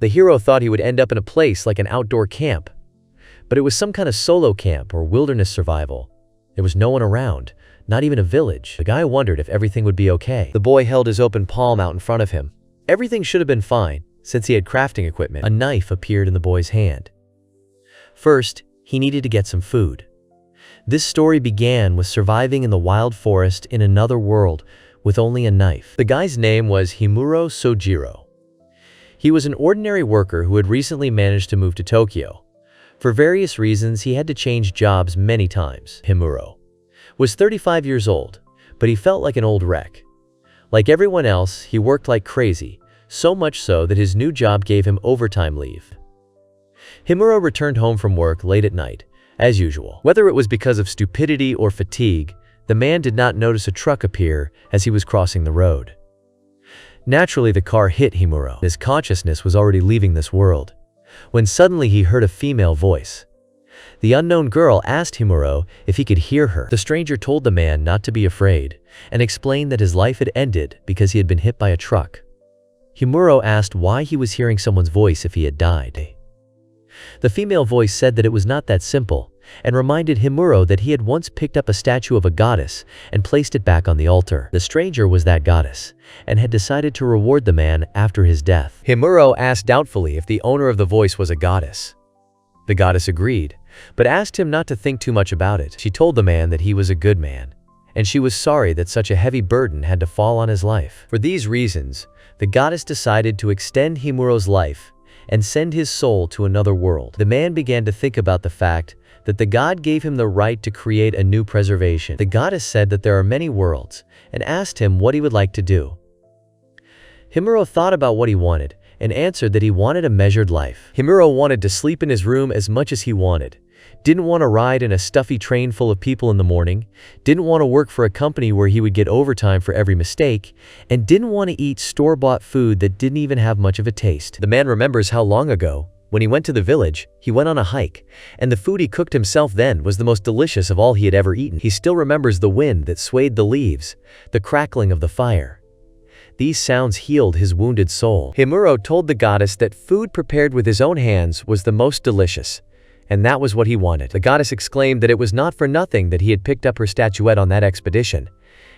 The hero thought he would end up in a place like an outdoor camp, but it was some kind of solo camp or wilderness survival. There was no one around, not even a village. The guy wondered if everything would be okay. The boy held his open palm out in front of him. Everything should have been fine, since he had crafting equipment. A knife appeared in the boy's hand. First, he needed to get some food. This story began with surviving in the wild forest in another world with only a knife. The guy's name was Himuro Sojiro. He was an ordinary worker who had recently managed to move to Tokyo. For various reasons, he had to change jobs many times. Himuro was 35 years old, but he felt like an old wreck. Like everyone else, he worked like crazy, so much so that his new job gave him overtime leave. Himuro returned home from work late at night, as usual. Whether it was because of stupidity or fatigue, the man did not notice a truck appear as he was crossing the road. Naturally, the car hit Himuro. His consciousness was already leaving this world, when suddenly he heard a female voice. The unknown girl asked Himuro if he could hear her. The stranger told the man not to be afraid and explained that his life had ended because he had been hit by a truck. Himuro asked why he was hearing someone's voice if he had died. The female voice said that it was not that simple, and reminded Himuro that he had once picked up a statue of a goddess and placed it back on the altar. The stranger was that goddess, and had decided to reward the man after his death. Himuro asked doubtfully if the owner of the voice was a goddess. The goddess agreed, but asked him not to think too much about it. She told the man that he was a good man, and she was sorry that such a heavy burden had to fall on his life. For these reasons, the goddess decided to extend Himuro's life and send his soul to another world. The man began to think about the fact that the god gave him the right to create a new preservation. The goddess said that there are many worlds, and asked him what he would like to do. Himuro thought about what he wanted, and answered that he wanted a measured life. Himuro wanted to sleep in his room as much as he wanted, didn't want to ride in a stuffy train full of people in the morning, didn't want to work for a company where he would get overtime for every mistake, and didn't want to eat store-bought food that didn't even have much of a taste. The man remembers how long ago, when he went to the village, he went on a hike, and the food he cooked himself then was the most delicious of all he had ever eaten. He still remembers the wind that swayed the leaves, the crackling of the fire. These sounds healed his wounded soul. Himuro told the goddess that food prepared with his own hands was the most delicious, and that was what he wanted. The goddess exclaimed that it was not for nothing that he had picked up her statuette on that expedition,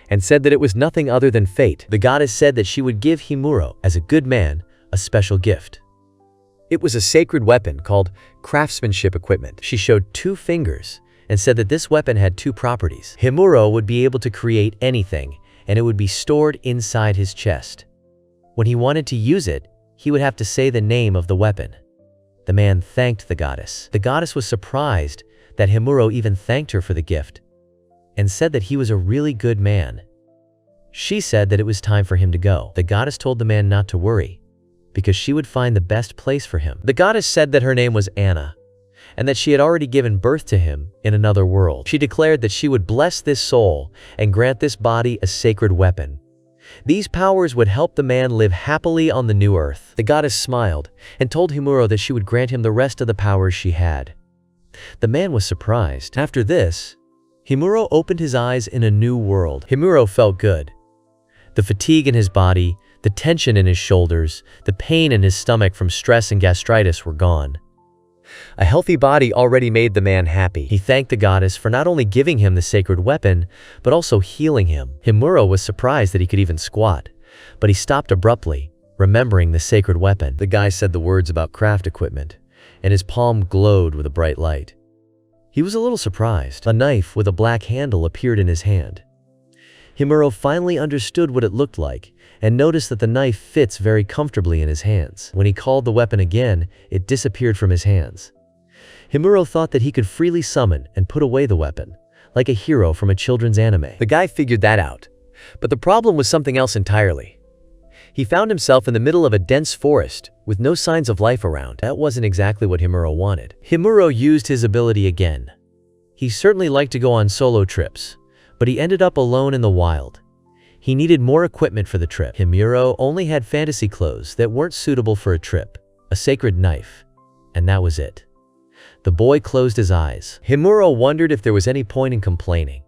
and said that it was nothing other than fate. The goddess said that she would give Himuro, as a good man, a special gift. It was a sacred weapon called craftsmanship equipment. She showed 2 fingers and said that this weapon had 2 properties. Himuro would be able to create anything, and it would be stored inside his chest. When he wanted to use it, he would have to say the name of the weapon. The man thanked the goddess. The goddess was surprised that Himuro even thanked her for the gift, and said that he was a really good man. She said that it was time for him to go. The goddess told the man not to worry, because she would find the best place for him. The goddess said that her name was Anna, and that she had already given birth to him in another world. She declared that she would bless this soul and grant this body a sacred weapon. These powers would help the man live happily on the new earth. The goddess smiled and told Himuro that she would grant him the rest of the powers she had. The man was surprised. After this, Himuro opened his eyes in a new world. Himuro felt good. The fatigue in his body, the tension in his shoulders, the pain in his stomach from stress and gastritis were gone. A healthy body already made the man happy. He thanked the goddess for not only giving him the sacred weapon, but also healing him. Himuro was surprised that he could even squat, but he stopped abruptly, remembering the sacred weapon. The guy said the words about craft equipment, and his palm glowed with a bright light. He was a little surprised. A knife with a black handle appeared in his hand. Himuro finally understood what it looked like, and noticed that the knife fits very comfortably in his hands. When he called the weapon again, it disappeared from his hands. Himuro thought that he could freely summon and put away the weapon, like a hero from a children's anime. The guy figured that out, but the problem was something else entirely. He found himself in the middle of a dense forest, with no signs of life around. That wasn't exactly what Himuro wanted. Himuro used his ability again. He certainly liked to go on solo trips, but he ended up alone in the wild. He needed more equipment for the trip. Himuro only had fantasy clothes that weren't suitable for a trip, a sacred knife, and that was it. The boy closed his eyes. Himuro wondered if there was any point in complaining.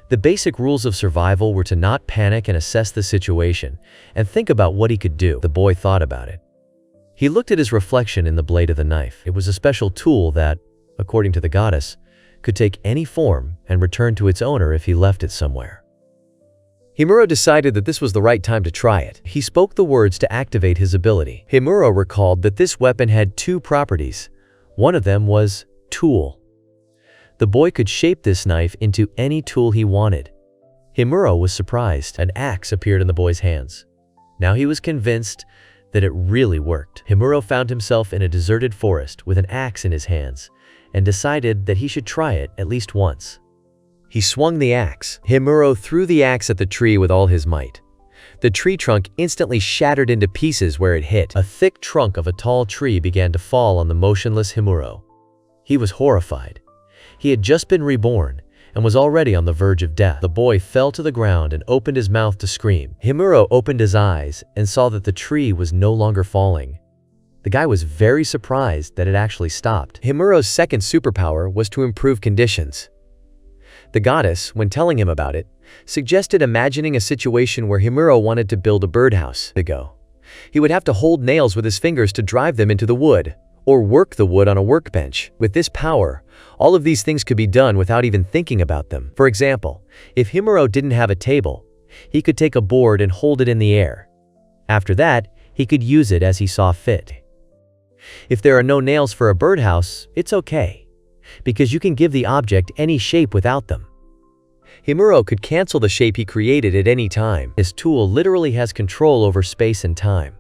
The basic rules of survival were to not panic and assess the situation, and think about what he could do. The boy thought about it. He looked at his reflection in the blade of the knife. It was a special tool that, according to the goddess, could take any form and return to its owner if he left it somewhere. Himuro decided that this was the right time to try it. He spoke the words to activate his ability. Himuro recalled that this weapon had two properties. One of them was tool. The boy could shape this knife into any tool he wanted. Himuro was surprised. An axe appeared in the boy's hands. Now he was convinced that it really worked. Himuro found himself in a deserted forest with an axe in his hands and decided that he should try it at least once. He swung the axe. Himuro threw the axe at the tree with all his might. The tree trunk instantly shattered into pieces where it hit. A thick trunk of a tall tree began to fall on the motionless Himuro. He was horrified. He had just been reborn and was already on the verge of death. The boy fell to the ground and opened his mouth to scream. Himuro opened his eyes and saw that the tree was no longer falling. The guy was very surprised that it actually stopped. Himuro's second superpower was to improve conditions. The goddess, when telling him about it, suggested imagining a situation where Himuro wanted to build a birdhouse. He would have to hold nails with his fingers to drive them into the wood, or work the wood on a workbench. With this power, all of these things could be done without even thinking about them. For example, if Himuro didn't have a table, he could take a board and hold it in the air. After that, he could use it as he saw fit. If there are no nails for a birdhouse, it's okay, because you can give the object any shape without them. Himuro could cancel the shape he created at any time. His tool literally has control over space and time.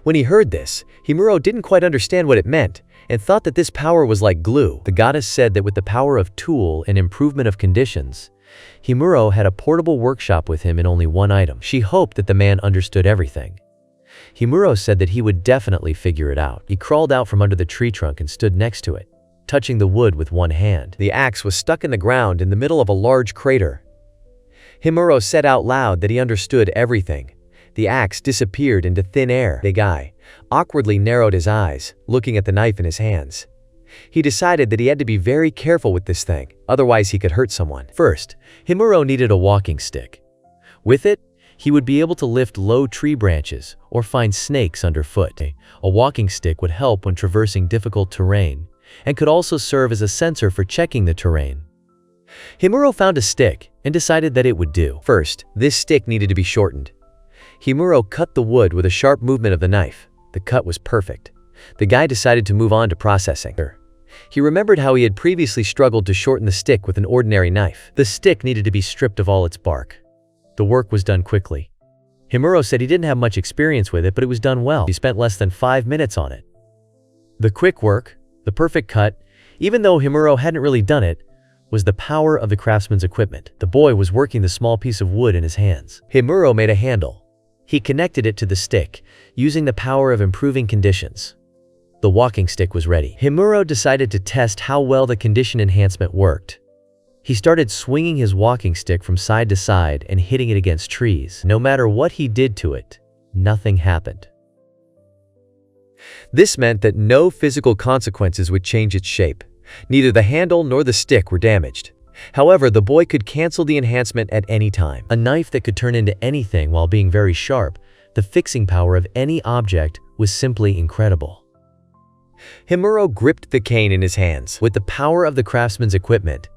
When he heard this, Himuro didn't quite understand what it meant and thought that this power was like glue. The goddess said that with the power of tool and improvement of conditions, Himuro had a portable workshop with him in only one item. She hoped that the man understood everything. Himuro said that he would definitely figure it out. He crawled out from under the tree trunk and stood next to it, touching the wood with one hand. The axe was stuck in the ground in the middle of a large crater. Himuro said out loud that he understood everything. The axe disappeared into thin air. The guy awkwardly narrowed his eyes, looking at the knife in his hands. He decided that he had to be very careful with this thing, otherwise he could hurt someone. First, Himuro needed a walking stick. With it, he would be able to lift low tree branches or find snakes underfoot. A walking stick would help when traversing difficult terrain and could also serve as a sensor for checking the terrain. Himuro found a stick and decided that it would do. First, this stick needed to be shortened. Himuro cut the wood with a sharp movement of the knife. The cut was perfect. The guy decided to move on to processing. He remembered how he had previously struggled to shorten the stick with an ordinary knife. The stick needed to be stripped of all its bark. The work was done quickly. Himuro said he didn't have much experience with it, but it was done well. He spent less than 5 minutes on it. The quick work, the perfect cut, even though Himuro hadn't really done it, was the power of the craftsman's equipment. The boy was working the small piece of wood in his hands. Himuro made a handle. He connected it to the stick, using the power of improving conditions. The walking stick was ready. Himuro decided to test how well the condition enhancement worked. He started swinging his walking stick from side to side and hitting it against trees. No matter what he did to it, nothing happened. This meant that no physical consequences would change its shape. Neither the handle nor the stick were damaged. However, the boy could cancel the enhancement at any time. A knife that could turn into anything while being very sharp, the fixing power of any object was simply incredible. Himuro gripped the cane in his hands. With the power of the craftsman's equipment,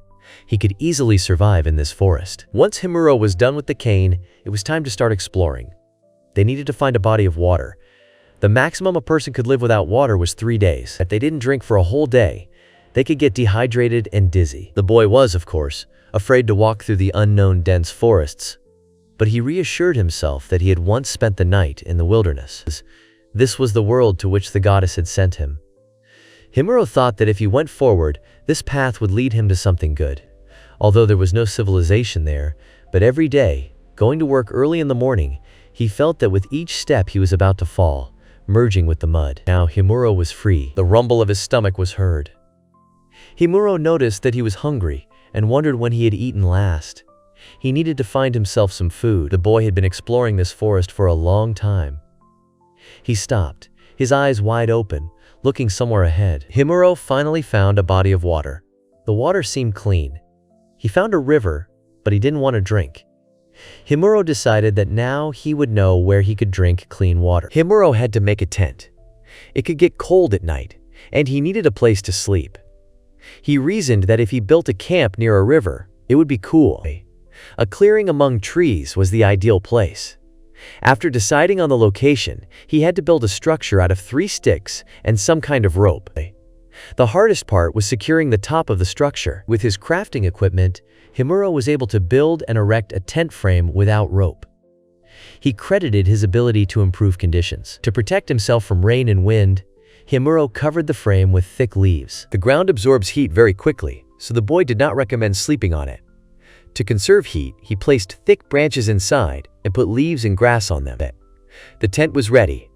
he could easily survive in this forest. Once Himuro was done with the cane, it was time to start exploring. They needed to find a body of water. The maximum a person could live without water was 3 days. If they didn't drink for a whole day, they could get dehydrated and dizzy. The boy was, of course, afraid to walk through the unknown dense forests, but he reassured himself that he had once spent the night in the wilderness. This was the world to which the goddess had sent him. Himuro thought that if he went forward, this path would lead him to something good. Although there was no civilization there, but every day, going to work early in the morning, he felt that with each step he was about to fall, merging with the mud. Now Himuro was free. The rumble of his stomach was heard. Himuro noticed that he was hungry and wondered when he had eaten last. He needed to find himself some food. The boy had been exploring this forest for a long time. He stopped, his eyes wide open, looking somewhere ahead. Himuro finally found a body of water. The water seemed clean. He found a river, but he didn't want to drink. Himuro decided that now he would know where he could drink clean water. Himuro had to make a tent. It could get cold at night, and he needed a place to sleep. He reasoned that if he built a camp near a river, it would be cool. A clearing among trees was the ideal place. After deciding on the location, he had to build a structure out of 3 sticks and some kind of rope. The hardest part was securing the top of the structure. With his crafting equipment, Himuro was able to build and erect a tent frame without rope. He credited his ability to improve conditions. To protect himself from rain and wind, Himuro covered the frame with thick leaves. The ground absorbs heat very quickly, so the boy did not recommend sleeping on it. To conserve heat, he placed thick branches inside and put leaves and grass on them. The tent was ready.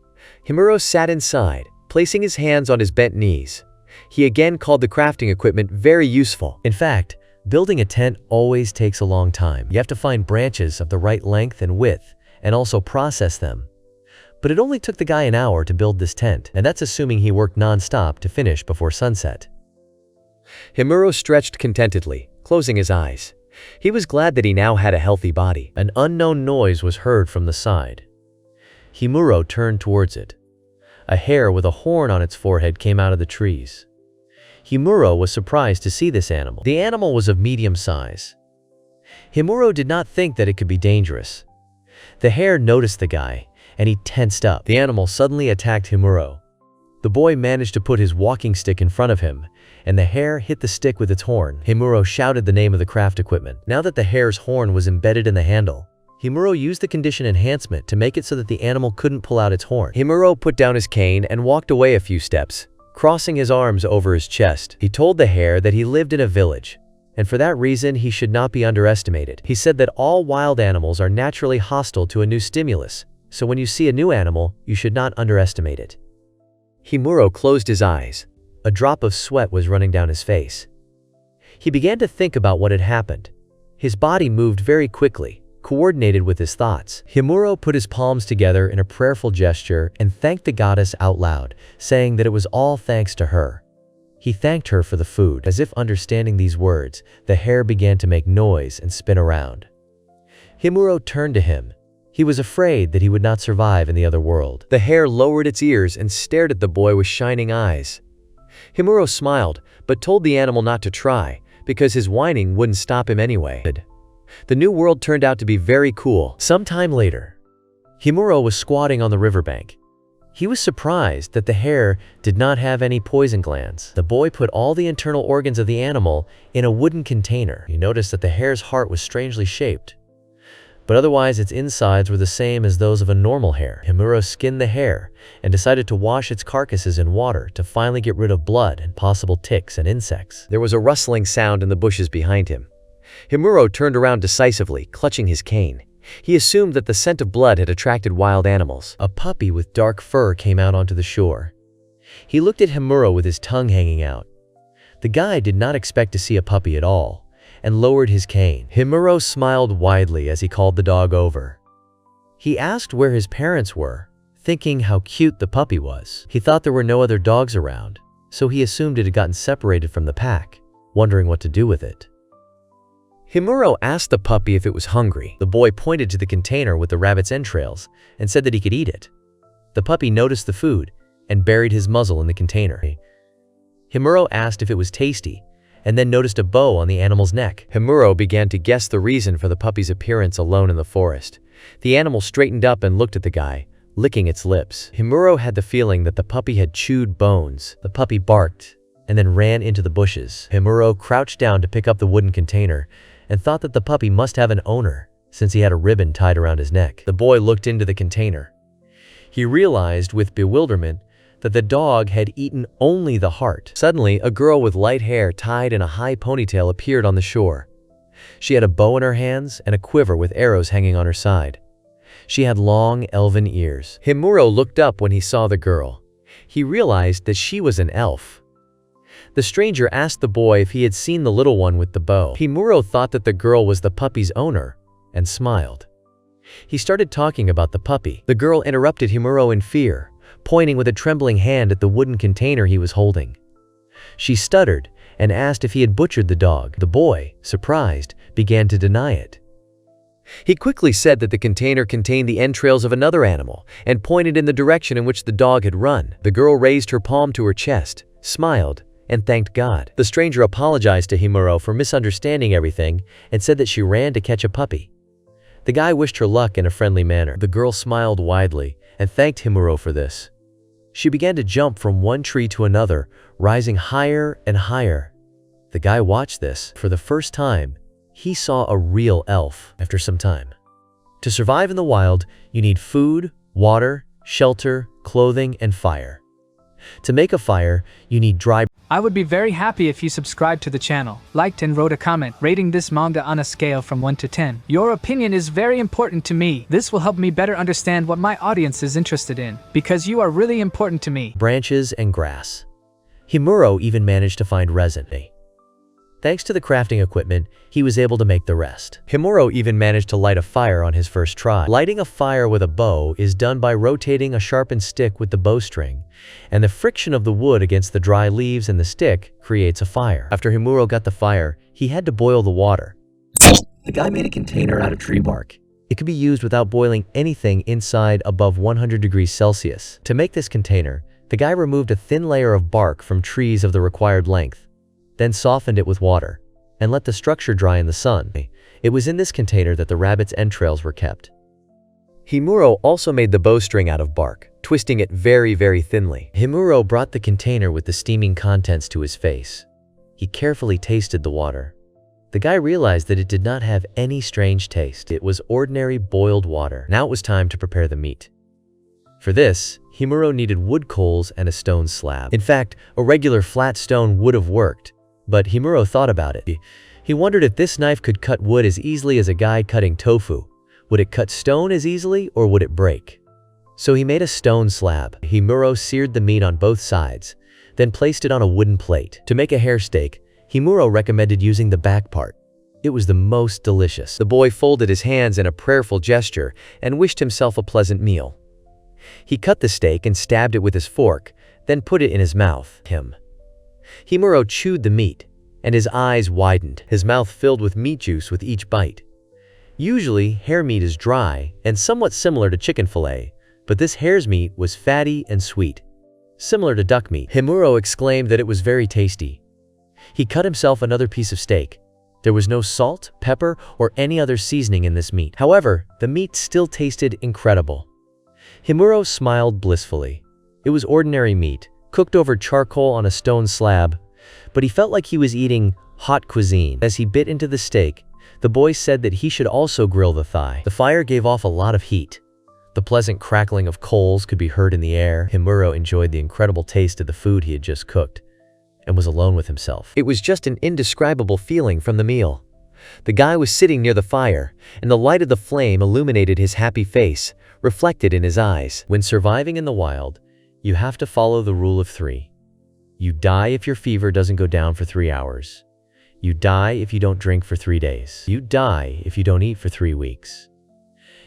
Himuro sat inside, placing his hands on his bent knees. He again called the crafting equipment very useful. In fact, building a tent always takes a long time. You have to find branches of the right length and width, and also process them. But it only took the guy an hour to build this tent, and that's assuming he worked non-stop to finish before sunset. Himuro stretched contentedly, closing his eyes. He was glad that he now had a healthy body. An unknown noise was heard from the side. Himuro turned towards it. A hare with a horn on its forehead came out of the trees. Himuro was surprised to see this animal. The animal was of medium size. Himuro did not think that it could be dangerous. The hare noticed the guy, and he tensed up. The animal suddenly attacked Himuro. The boy managed to put his walking stick in front of him, and the hare hit the stick with its horn. Himuro shouted the name of the craft equipment. Now that the hare's horn was embedded in the handle, Himuro used the condition enhancement to make it so that the animal couldn't pull out its horn. Himuro put down his cane and walked away a few steps, crossing his arms over his chest. He told the hare that he lived in a village, and for that reason he should not be underestimated. He said that all wild animals are naturally hostile to a new stimulus, so when you see a new animal, you should not underestimate it. Himuro closed his eyes. A drop of sweat was running down his face. He began to think about what had happened. His body moved very quickly, coordinated with his thoughts. Himuro put his palms together in a prayerful gesture and thanked the goddess out loud, saying that it was all thanks to her. He thanked her for the food. As if understanding these words, the hare began to make noise and spin around. Himuro turned to him. He was afraid that he would not survive in the other world. The hare lowered its ears and stared at the boy with shining eyes. Himuro smiled, but told the animal not to try, because his whining wouldn't stop him anyway. The new world turned out to be very cool. Some time later, Himuro was squatting on the riverbank. He was surprised that the hare did not have any poison glands. The boy put all the internal organs of the animal in a wooden container. He noticed that the hare's heart was strangely shaped, but otherwise its insides were the same as those of a normal hare. Himuro skinned the hare and decided to wash its carcasses in water to finally get rid of blood and possible ticks and insects. There was a rustling sound in the bushes behind him. Himuro turned around decisively, clutching his cane. He assumed that the scent of blood had attracted wild animals. A puppy with dark fur came out onto the shore. He looked at Himuro with his tongue hanging out. The guy did not expect to see a puppy at all, and lowered his cane. Himuro smiled widely as he called the dog over. He asked where his parents were, thinking how cute the puppy was. He thought there were no other dogs around, so he assumed it had gotten separated from the pack, wondering what to do with it. Himuro asked the puppy if it was hungry. The boy pointed to the container with the rabbit's entrails and said that he could eat it. The puppy noticed the food and buried his muzzle in the container. Himuro asked if it was tasty, and then noticed a bow on the animal's neck. Himuro began to guess the reason for the puppy's appearance alone in the forest. The animal straightened up and looked at the guy, licking its lips. Himuro had the feeling that the puppy had chewed bones. The puppy barked and then ran into the bushes. Himuro crouched down to pick up the wooden container and thought that the puppy must have an owner, since he had a ribbon tied around his neck. The boy looked into the container. He realized with bewilderment that the dog had eaten only the heart. Suddenly, a girl with light hair tied in a high ponytail appeared on the shore. She had a bow in her hands and a quiver with arrows hanging on her side. She had long, elven ears. Himuro looked up when he saw the girl. He realized that she was an elf. The stranger asked the boy if he had seen the little one with the bow. Himuro thought that the girl was the puppy's owner and smiled. He started talking about the puppy. The girl interrupted Himuro in fear, pointing with a trembling hand at the wooden container he was holding. She stuttered and asked if he had butchered the dog. The boy, surprised, began to deny it. He quickly said that the container contained the entrails of another animal and pointed in the direction in which the dog had run. The girl raised her palm to her chest, smiled, and thanked God. The stranger apologized to Himuro for misunderstanding everything and said that she ran to catch a puppy. The guy wished her luck in a friendly manner. The girl smiled widely and thanked Himuro for this. She began to jump from one tree to another, rising higher and higher. The guy watched this. For the first time, he saw a real elf. After some time, to survive in the wild, you need food, water, shelter, clothing, and fire. To make a fire, you need dry. I would be very happy if you subscribed to the channel, liked and wrote a comment, rating this manga on a scale from 1 to 10. Your opinion is very important to me. This will help me better understand what my audience is interested in, because you are really important to me. Branches and grass. Himuro even managed to find resin. Thanks to the crafting equipment, he was able to make the rest. Himuro even managed to light a fire on his first try. Lighting a fire with a bow is done by rotating a sharpened stick with the bowstring, and the friction of the wood against the dry leaves and the stick creates a fire. After Himuro got the fire, he had to boil the water. The guy made a container out of tree bark. It could be used without boiling anything inside above 100 degrees Celsius. To make this container, the guy removed a thin layer of bark from trees of the required length, then softened it with water, and let the structure dry in the sun. It was in this container that the rabbit's entrails were kept. Himuro also made the bowstring out of bark, twisting it very, very thinly. Himuro brought the container with the steaming contents to his face. He carefully tasted the water. The guy realized that it did not have any strange taste. It was ordinary boiled water. Now it was time to prepare the meat. For this, Himuro needed wood coals and a stone slab. In fact, a regular flat stone would have worked, but Himuro thought about it. He wondered if this knife could cut wood as easily as a guy cutting tofu. Would it cut stone as easily, or would it break? So he made a stone slab. Himuro seared the meat on both sides, then placed it on a wooden plate. To make a hair steak, Himuro recommended using the back part. It was the most delicious. The boy folded his hands in a prayerful gesture and wished himself a pleasant meal. He cut the steak and stabbed it with his fork, then put it in his mouth. Himuro chewed the meat, and his eyes widened. His mouth filled with meat juice with each bite. Usually, hare meat is dry and somewhat similar to chicken fillet, but this hare's meat was fatty and sweet, similar to duck meat. Himuro exclaimed that it was very tasty. He cut himself another piece of steak. There was no salt, pepper, or any other seasoning in this meat. However, the meat still tasted incredible. Himuro smiled blissfully. It was ordinary meat, cooked over charcoal on a stone slab, but he felt like he was eating hot cuisine. As he bit into the steak, the boy said that he should also grill the thigh. The fire gave off a lot of heat. The pleasant crackling of coals could be heard in the air. Himuro enjoyed the incredible taste of the food he had just cooked and was alone with himself. It was just an indescribable feeling from the meal. The guy was sitting near the fire, and the light of the flame illuminated his happy face, reflected in his eyes. When surviving in the wild, you have to follow the rule of 3. You die if your fever doesn't go down for 3 hours. You die if you don't drink for 3 days. You die if you don't eat for 3 weeks.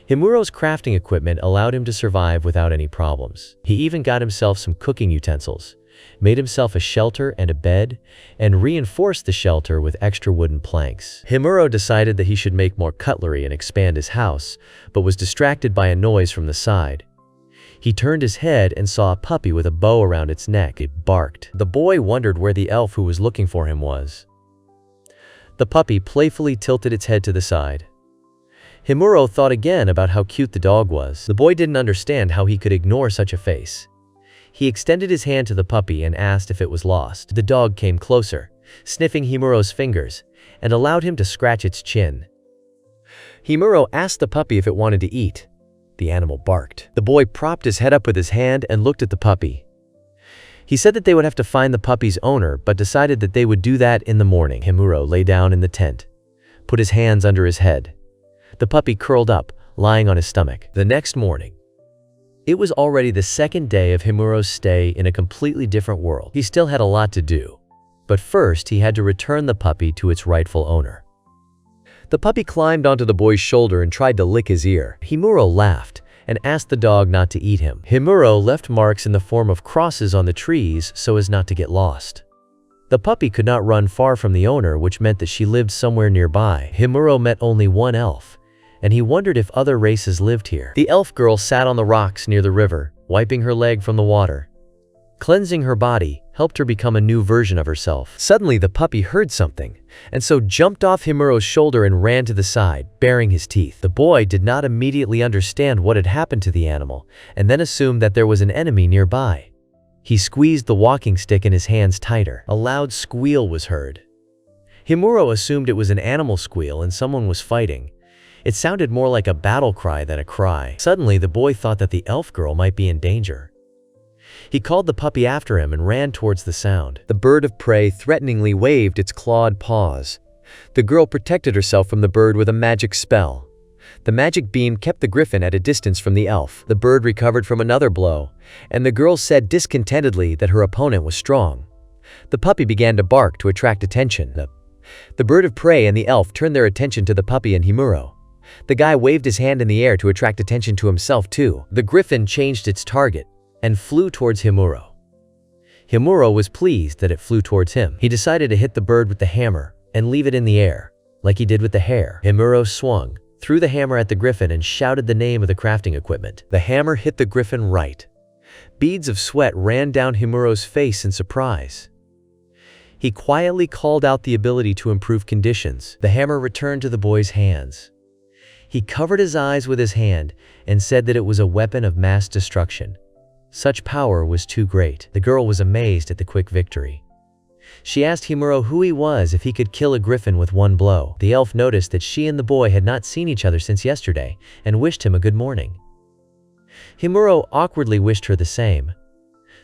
Himuro's crafting equipment allowed him to survive without any problems. He even got himself some cooking utensils, made himself a shelter and a bed, and reinforced the shelter with extra wooden planks. Himuro decided that he should make more cutlery and expand his house, but was distracted by a noise from the side. He turned his head and saw a puppy with a bow around its neck. It barked. The boy wondered where the elf who was looking for him was. The puppy playfully tilted its head to the side. Himuro thought again about how cute the dog was. The boy didn't understand how he could ignore such a face. He extended his hand to the puppy and asked if it was lost. The dog came closer, sniffing Himuro's fingers, and allowed him to scratch its chin. Himuro asked the puppy if it wanted to eat. The animal barked. The boy propped his head up with his hand and looked at the puppy. He said that they would have to find the puppy's owner, but decided that they would do that in the morning. Himuro lay down in the tent, put his hands under his head. The puppy curled up, lying on his stomach. The next morning, it was already the second day of Himuro's stay in a completely different world. He still had a lot to do, but first he had to return the puppy to its rightful owner. The puppy climbed onto the boy's shoulder and tried to lick his ear. Himuro laughed and asked the dog not to eat him. Himuro left marks in the form of crosses on the trees so as not to get lost. The puppy could not run far from the owner, which meant that she lived somewhere nearby. Himuro met only one elf, and he wondered if other races lived here. The elf girl sat on the rocks near the river, wiping her leg from the water. Cleansing her body helped her become a new version of herself. Suddenly, the puppy heard something, and so jumped off Himuro's shoulder and ran to the side, baring his teeth. The boy did not immediately understand what had happened to the animal, and then assumed that there was an enemy nearby. He squeezed the walking stick in his hands tighter. A loud squeal was heard. Himuro assumed it was an animal squeal and someone was fighting. It sounded more like a battle cry than a cry. Suddenly, the boy thought that the elf girl might be in danger. He called the puppy after him and ran towards the sound. The bird of prey threateningly waved its clawed paws. The girl protected herself from the bird with a magic spell. The magic beam kept the griffin at a distance from the elf. The bird recovered from another blow, and the girl said discontentedly that her opponent was strong. The puppy began to bark to attract attention. The bird of prey and the elf turned their attention to the puppy and Himuro. The guy waved his hand in the air to attract attention to himself too. The griffin changed its target and flew towards Himuro. Himuro was pleased that it flew towards him. He decided to hit the bird with the hammer and leave it in the air, like he did with the hare. Himuro swung, threw the hammer at the griffin and shouted the name of the crafting equipment. The hammer hit the griffin right. Beads of sweat ran down Himuro's face in surprise. He quietly called out the ability to improve conditions. The hammer returned to the boy's hands. He covered his eyes with his hand and said that it was a weapon of mass destruction. Such power was too great. The girl was amazed at the quick victory. She asked Himuro who he was if he could kill a griffin with one blow. The elf noticed that she and the boy had not seen each other since yesterday and wished him a good morning. Himuro awkwardly wished her the same.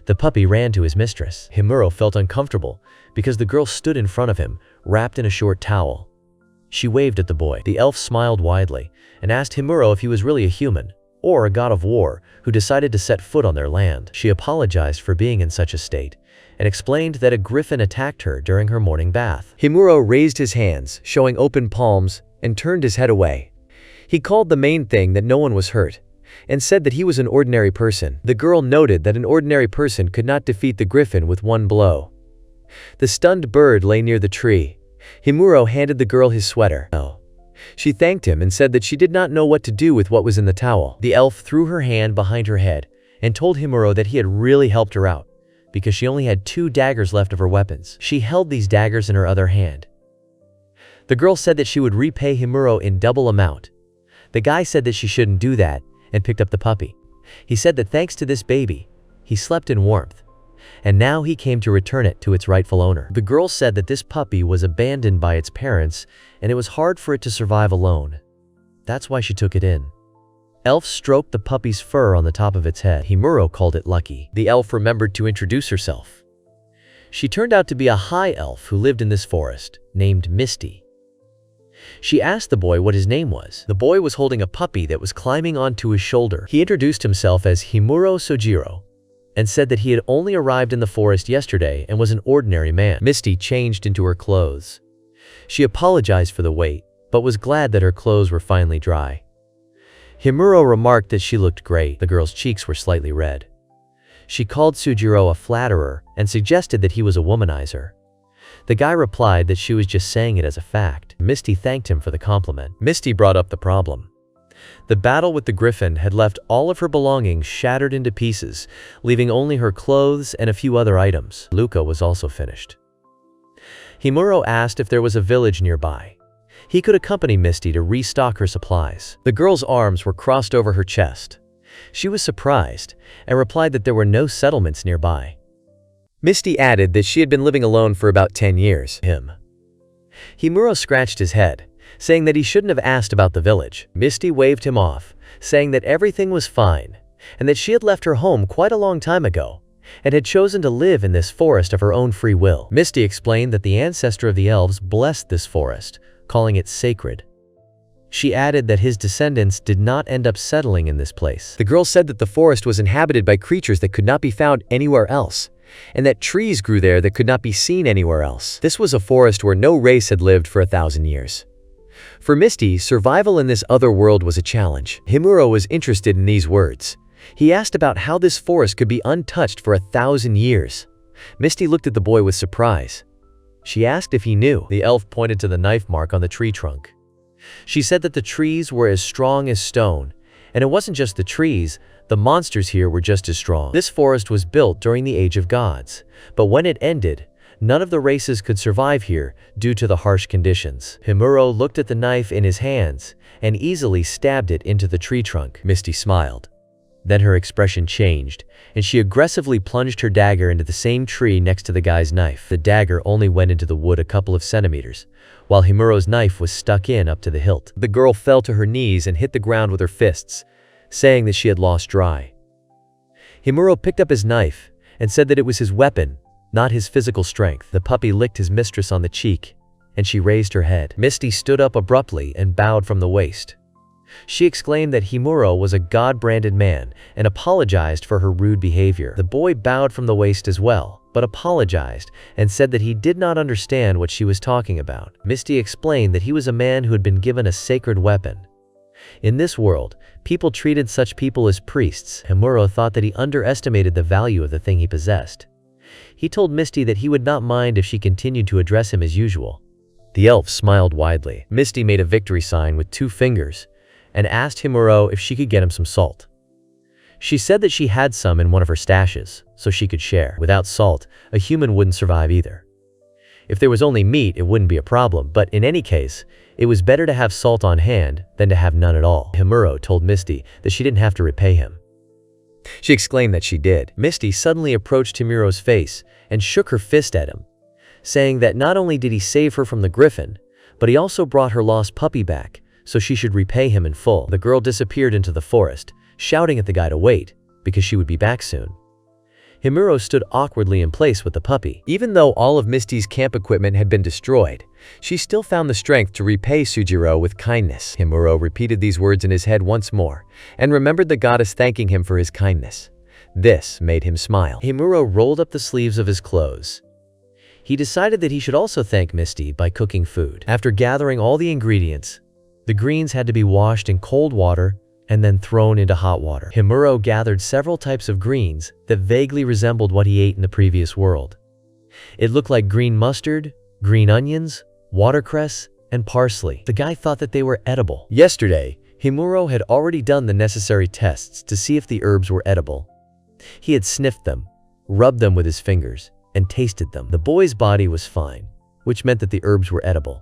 The puppy ran to his mistress. Himuro felt uncomfortable because the girl stood in front of him, wrapped in a short towel. She waved at the boy. The elf smiled widely and asked Himuro if he was really a human, or a god of war who decided to set foot on their land. She apologized for being in such a state and explained that a griffin attacked her during her morning bath. Himuro raised his hands, showing open palms, and turned his head away. He called the main thing that no one was hurt and said that he was an ordinary person. The girl noted that an ordinary person could not defeat the griffin with one blow. The stunned bird lay near the tree. Himuro handed the girl his sweater. She thanked him and said that she did not know what to do with what was in the towel. The elf threw her hand behind her head and told Himuro that he had really helped her out because she only had 2 daggers left of her weapons. She held these daggers in her other hand. The girl said that she would repay Himuro in double amount. The guy said that she shouldn't do that and picked up the puppy. He said that thanks to this baby, he slept in warmth, and now he came to return it to its rightful owner. The girl said that this puppy was abandoned by its parents and it was hard for it to survive alone. That's why she took it in. Elf stroked the puppy's fur on the top of its head. Himuro called it lucky. The elf remembered to introduce herself. She turned out to be a high elf who lived in this forest, named Misty. She asked the boy what his name was. The boy was holding a puppy that was climbing onto his shoulder. He introduced himself as Himuro Sojiro and said that he had only arrived in the forest yesterday and was an ordinary man. Misty changed into her clothes. She apologized for the wait, but was glad that her clothes were finally dry. Himuro remarked that she looked great. The girl's cheeks were slightly red. She called Sujiro a flatterer and suggested that he was a womanizer. The guy replied that she was just saying it as a fact. Misty thanked him for the compliment. Misty brought up the problem. The battle with the griffin had left all of her belongings shattered into pieces, leaving only her clothes and a few other items. Luca was also finished. Himuro asked if there was a village nearby. He could accompany Misty to restock her supplies. The girl's arms were crossed over her chest. She was surprised and replied that there were no settlements nearby. Misty added that she had been living alone for about 10 years. Himuro scratched his head, saying that he shouldn't have asked about the village. Misty waved him off, saying that everything was fine and that she had left her home quite a long time ago and had chosen to live in this forest of her own free will. Misty explained that the ancestor of the elves blessed this forest, calling it sacred. She added that his descendants did not end up settling in this place. The girl said that the forest was inhabited by creatures that could not be found anywhere else, and that trees grew there that could not be seen anywhere else. This was a forest where no race had lived for 1,000 years. For Misty, survival in this other world was a challenge. Himuro was interested in these words. He asked about how this forest could be untouched for 1,000 years. Misty looked at the boy with surprise. She asked if he knew. The elf pointed to the knife mark on the tree trunk. She said that the trees were as strong as stone, and it wasn't just the trees, the monsters here were just as strong. This forest was built during the Age of Gods, but when it ended, none of the races could survive here due to the harsh conditions. Himuro looked at the knife in his hands and easily stabbed it into the tree trunk. Misty smiled. Then her expression changed, and she aggressively plunged her dagger into the same tree next to the guy's knife. The dagger only went into the wood a couple of centimeters, while Himuro's knife was stuck in up to the hilt. The girl fell to her knees and hit the ground with her fists, saying that she had lost dry. Himuro picked up his knife and said that it was his weapon, not his physical strength. The puppy licked his mistress on the cheek, and she raised her head. Misty stood up abruptly and bowed from the waist. She exclaimed that Himuro was a god-branded man and apologized for her rude behavior. The boy bowed from the waist as well, but apologized and said that he did not understand what she was talking about. Misty explained that he was a man who had been given a sacred weapon. In this world, people treated such people as priests. Himuro thought that he underestimated the value of the thing he possessed. He told Misty that he would not mind if she continued to address him as usual. The elf smiled widely. Misty made a victory sign with 2 fingers and asked Himuro if she could get him some salt. She said that she had some in one of her stashes, so she could share. Without salt, a human wouldn't survive either. If there was only meat, it wouldn't be a problem, but in any case, it was better to have salt on hand than to have none at all. Himuro told Misty that she didn't have to repay him. She exclaimed that she did. Misty suddenly approached Himuro's face and shook her fist at him, saying that not only did he save her from the griffin, but he also brought her lost puppy back, so she should repay him in full. The girl disappeared into the forest, shouting at the guy to wait, because she would be back soon. Himuro stood awkwardly in place with the puppy. Even though all of Misty's camp equipment had been destroyed, she still found the strength to repay Sujiro with kindness. Himuro repeated these words in his head once more, and remembered the goddess thanking him for his kindness. This made him smile. Himuro rolled up the sleeves of his clothes. He decided that he should also thank Misty by cooking food. After gathering all the ingredients, the greens had to be washed in cold water and then thrown into hot water. Himuro gathered several types of greens that vaguely resembled what he ate in the previous world. It looked like green mustard, green onions, watercress, and parsley. The guy thought that they were edible. Yesterday, Himuro had already done the necessary tests to see if the herbs were edible. He had sniffed them, rubbed them with his fingers, and tasted them. The boy's body was fine, which meant that the herbs were edible.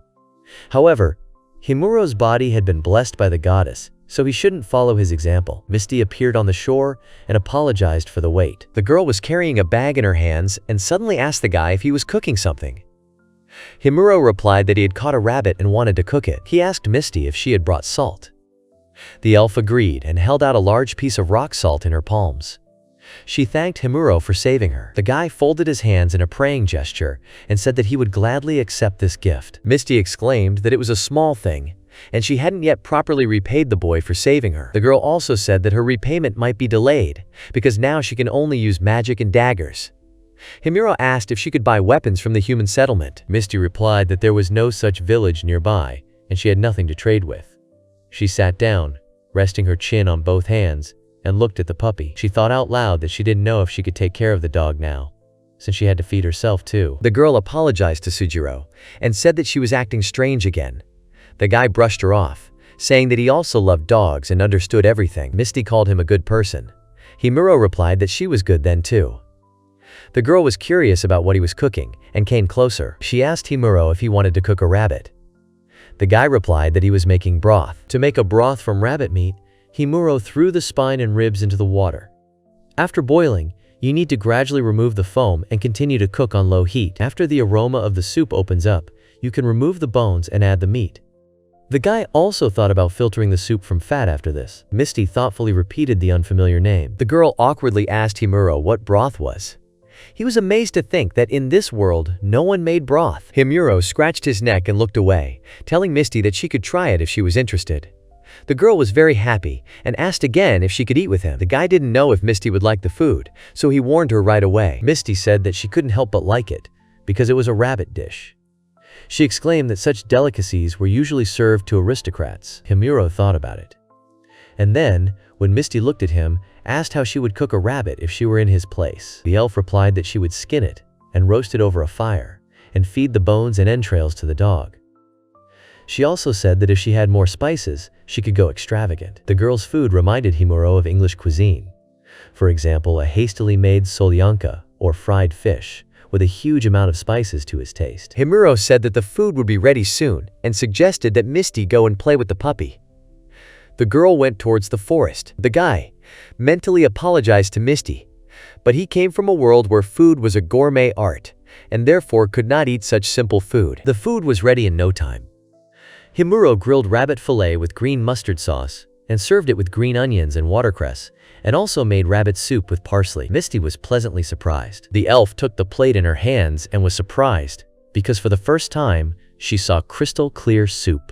However, Himuro's body had been blessed by the goddess, so he shouldn't follow his example. Misty appeared on the shore and apologized for the wait. The girl was carrying a bag in her hands and suddenly asked the guy if he was cooking something. Himuro replied that he had caught a rabbit and wanted to cook it. He asked Misty if she had brought salt. The elf agreed and held out a large piece of rock salt in her palms. She thanked Himuro for saving her. The guy folded his hands in a praying gesture and said that he would gladly accept this gift. Misty exclaimed that it was a small thing, and she hadn't yet properly repaid the boy for saving her. The girl also said that her repayment might be delayed, because now she can only use magic and daggers. Himuro asked if she could buy weapons from the human settlement. Misty replied that there was no such village nearby, and she had nothing to trade with. She sat down, resting her chin on both hands, and looked at the puppy. She thought out loud that she didn't know if she could take care of the dog now, since she had to feed herself too. The girl apologized to Sujiro and said that she was acting strange again. The guy brushed her off, saying that he also loved dogs and understood everything. Misty called him a good person. Himuro replied that she was good then too. The girl was curious about what he was cooking and came closer. She asked Himuro if he wanted to cook a rabbit. The guy replied that he was making broth. To make a broth from rabbit meat, Himuro threw the spine and ribs into the water. After boiling, you need to gradually remove the foam and continue to cook on low heat. After the aroma of the soup opens up, you can remove the bones and add the meat. The guy also thought about filtering the soup from fat after this. Misty thoughtfully repeated the unfamiliar name. The girl awkwardly asked Himuro what broth was. He was amazed to think that in this world, no one made broth. Himuro scratched his neck and looked away, telling Misty that she could try it if she was interested. The girl was very happy and asked again if she could eat with him. The guy didn't know if Misty would like the food, so he warned her right away. Misty said that she couldn't help but like it, because it was a rabbit dish. She exclaimed that such delicacies were usually served to aristocrats. Himuro thought about it. And then, when Misty looked at him, asked how she would cook a rabbit if she were in his place. The elf replied that she would skin it and roast it over a fire and feed the bones and entrails to the dog. She also said that if she had more spices, she could go extravagant. The girl's food reminded Himuro of English cuisine. For example, a hastily made solyanka, or fried fish, with a huge amount of spices to his taste. Himuro said that the food would be ready soon and suggested that Misty go and play with the puppy. The girl went towards the forest. The guy mentally apologized to Misty, but he came from a world where food was a gourmet art and therefore could not eat such simple food. The food was ready in no time. Himuro grilled rabbit fillet with green mustard sauce and served it with green onions and watercress, and also made rabbit soup with parsley. Misty was pleasantly surprised. The elf took the plate in her hands and was surprised because for the first time, she saw crystal clear soup.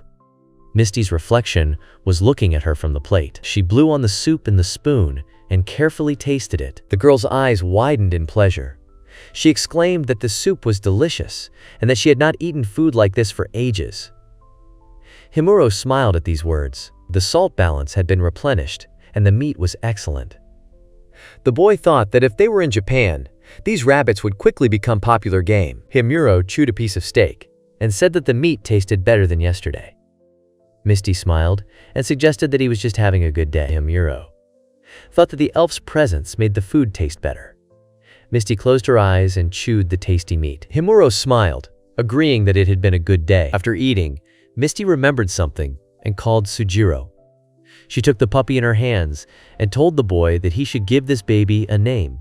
Misty's reflection was looking at her from the plate. She blew on the soup in the spoon and carefully tasted it. The girl's eyes widened in pleasure. She exclaimed that the soup was delicious and that she had not eaten food like this for ages. Himuro smiled at these words. The salt balance had been replenished and the meat was excellent. The boy thought that if they were in Japan, these rabbits would quickly become popular game. Himuro chewed a piece of steak and said that the meat tasted better than yesterday. Misty smiled and suggested that he was just having a good day. Himuro thought that the elf's presence made the food taste better. Misty closed her eyes and chewed the tasty meat. Himuro smiled, agreeing that it had been a good day. After eating, Misty remembered something and called Sujiro. She took the puppy in her hands and told the boy that he should give this baby a name.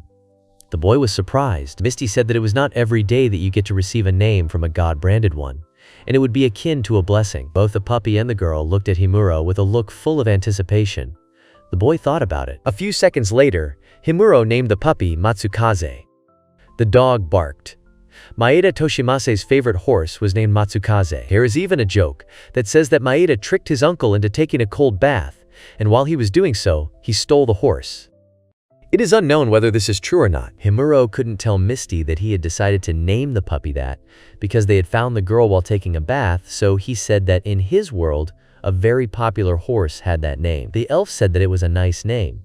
The boy was surprised. Misty said that it was not every day that you get to receive a name from a god-branded one, and it would be akin to a blessing. Both the puppy and the girl looked at Himuro with a look full of anticipation. The boy thought about it. A few seconds later, Himuro named the puppy Matsukaze. The dog barked. Maeda Toshimase's favorite horse was named Matsukaze. There is even a joke that says that Maeda tricked his uncle into taking a cold bath, and while he was doing so, he stole the horse. It is unknown whether this is true or not. Himuro couldn't tell Misty that he had decided to name the puppy that because they had found the girl while taking a bath, so he said that in his world, a very popular horse had that name. The elf said that it was a nice name.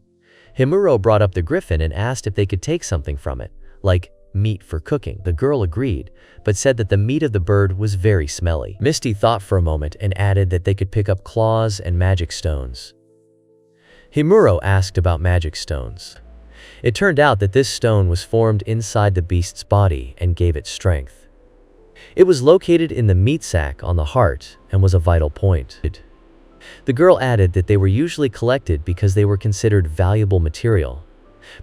Himuro brought up the griffin and asked if they could take something from it, like meat for cooking. The girl agreed, but said that the meat of the bird was very smelly. Misty thought for a moment and added that they could pick up claws and magic stones. Himuro asked about magic stones. It turned out that this stone was formed inside the beast's body and gave it strength. It was located in the meat sac on the heart and was a vital point. The girl added that they were usually collected because they were considered valuable material,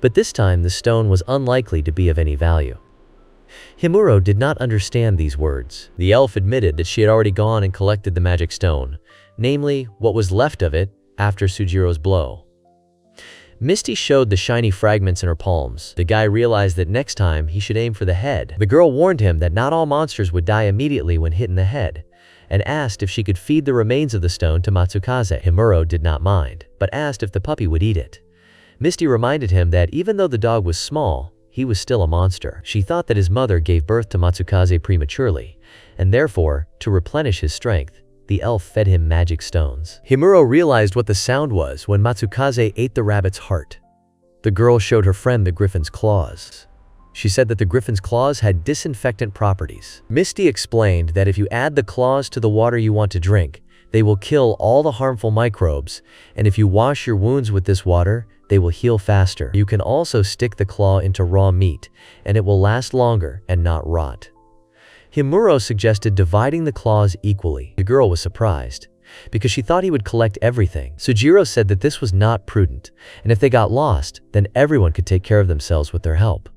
but this time the stone was unlikely to be of any value. Himuro did not understand these words. The elf admitted that she had already gone and collected the magic stone, namely, what was left of it after Sujiro's blow. Misty showed the shiny fragments in her palms. The guy realized that next time he should aim for the head. The girl warned him that not all monsters would die immediately when hit in the head, and asked if she could feed the remains of the stone to Matsukaze. Himuro did not mind, but asked if the puppy would eat it. Misty reminded him that even though the dog was small, he was still a monster. She thought that his mother gave birth to Matsukaze prematurely, and therefore, to replenish his strength, the elf fed him magic stones. Himuro realized what the sound was when Matsukaze ate the rabbit's heart. The girl showed her friend the griffin's claws. She said that the griffin's claws had disinfectant properties. Misty explained that if you add the claws to the water you want to drink, they will kill all the harmful microbes, and if you wash your wounds with this water, they will heal faster. You can also stick the claw into raw meat, and it will last longer and not rot. Himuro suggested dividing the claws equally. The girl was surprised, because she thought he would collect everything. Sujiro said that this was not prudent, and if they got lost, then everyone could take care of themselves with their help.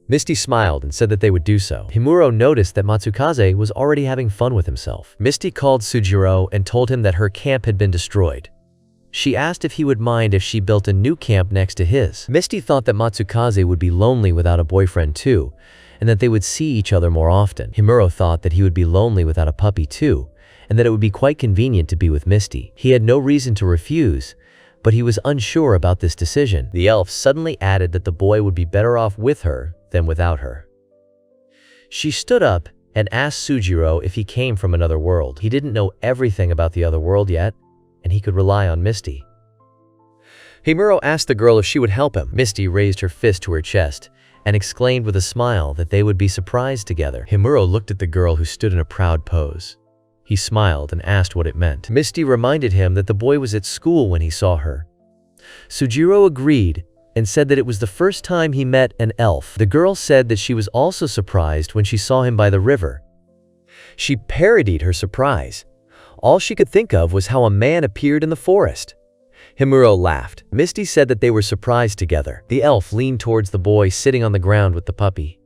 Misty smiled and said that they would do so. Himuro noticed that Matsukaze was already having fun with himself. Misty called Sujiro and told him that her camp had been destroyed. She asked if he would mind if she built a new camp next to his. Misty thought that Matsukaze would be lonely without a boyfriend too, and that they would see each other more often. Himuro thought that he would be lonely without a puppy too, and that it would be quite convenient to be with Misty. He had no reason to refuse, but he was unsure about this decision. The elf suddenly added that the boy would be better off with her than without her. She stood up and asked Sujiro if he came from another world. He didn't know everything about the other world yet, and he could rely on Misty. Himuro asked the girl if she would help him. Misty raised her fist to her chest and exclaimed with a smile that they would be surprised together. Himuro looked at the girl who stood in a proud pose. He smiled and asked what it meant. Misty reminded him that the boy was at school when he saw her. Sujiro agreed and said that it was the first time he met an elf. The girl said that she was also surprised when she saw him by the river. She parodied her surprise. All she could think of was how a man appeared in the forest. Himuro laughed. Misty said that they were surprised together. The elf leaned towards the boy sitting on the ground with the puppy.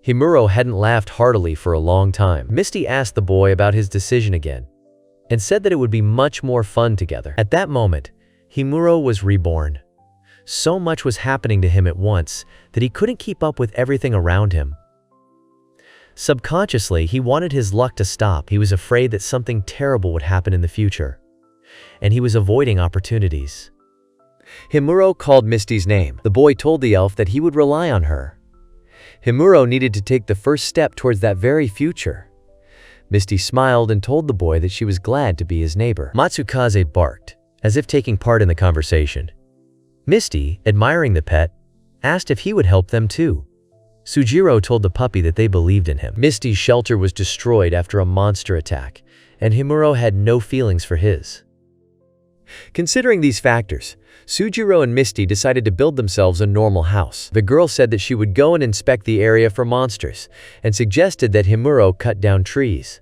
Himuro hadn't laughed heartily for a long time. Misty asked the boy about his decision again and said that it would be much more fun together. At that moment, Himuro was reborn. So much was happening to him at once that he couldn't keep up with everything around him. Subconsciously, he wanted his luck to stop. He was afraid that something terrible would happen in the future, and he was avoiding opportunities. Himuro called Misty's name. The boy told the elf that he would rely on her. Himuro needed to take the first step towards that very future. Misty smiled and told the boy that she was glad to be his neighbor. Matsukaze barked, as if taking part in the conversation. Misty, admiring the pet, asked if he would help them too. Sujiro told the puppy that they believed in him. Misty's shelter was destroyed after a monster attack, and Himuro had no feelings for his. Considering these factors, Sujiro and Misty decided to build themselves a normal house. The girl said that she would go and inspect the area for monsters, and suggested that Himuro cut down trees.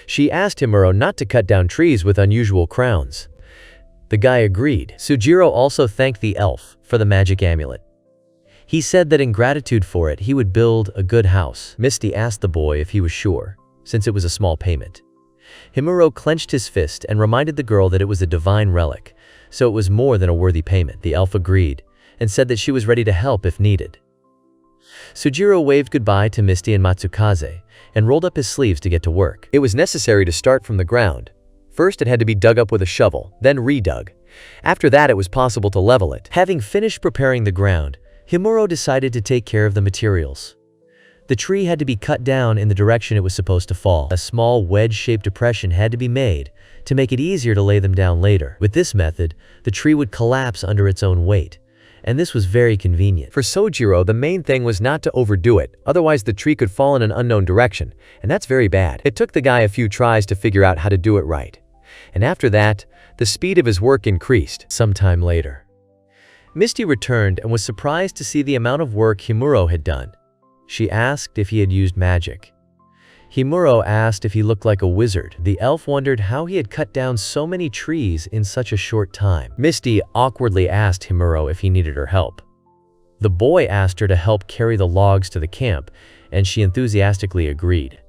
She asked Himuro not to cut down trees with unusual crowns. The guy agreed. Sujiro also thanked the elf for the magic amulet. He said that in gratitude for it, he would build a good house. Misty asked the boy if he was sure, since it was a small payment. Himuro clenched his fist and reminded the girl that it was a divine relic, so it was more than a worthy payment. The elf agreed and said that she was ready to help if needed. Sujiro waved goodbye to Misty and Matsukaze and rolled up his sleeves to get to work. It was necessary to start from the ground. First, it had to be dug up with a shovel, then redug. After that, it was possible to level it. Having finished preparing the ground, Himuro decided to take care of the materials. The tree had to be cut down in the direction it was supposed to fall. A small wedge-shaped depression had to be made to make it easier to lay them down later. With this method, the tree would collapse under its own weight, and this was very convenient. For Sojiro, the main thing was not to overdo it, otherwise the tree could fall in an unknown direction, and that's very bad. It took the guy a few tries to figure out how to do it right. And after that, the speed of his work increased. Sometime later, Misty returned and was surprised to see the amount of work Himuro had done. She asked if he had used magic. Himuro asked if he looked like a wizard. The elf wondered how he had cut down so many trees in such a short time. Misty awkwardly asked Himuro if he needed her help. The boy asked her to help carry the logs to the camp, and she enthusiastically agreed.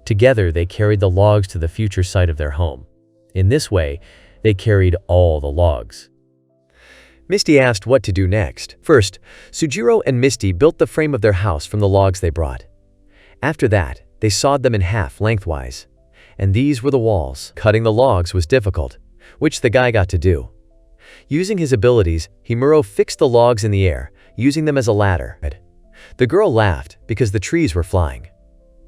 Together, they carried the logs to the future site of their home. In this way, they carried all the logs. Misty asked what to do next. First, Sujiro and Misty built the frame of their house from the logs they brought. After that, they sawed them in half lengthwise. And these were the walls. Cutting the logs was difficult, which the guy got to do. Using his abilities, Himuro fixed the logs in the air, using them as a ladder. The girl laughed because the trees were flying.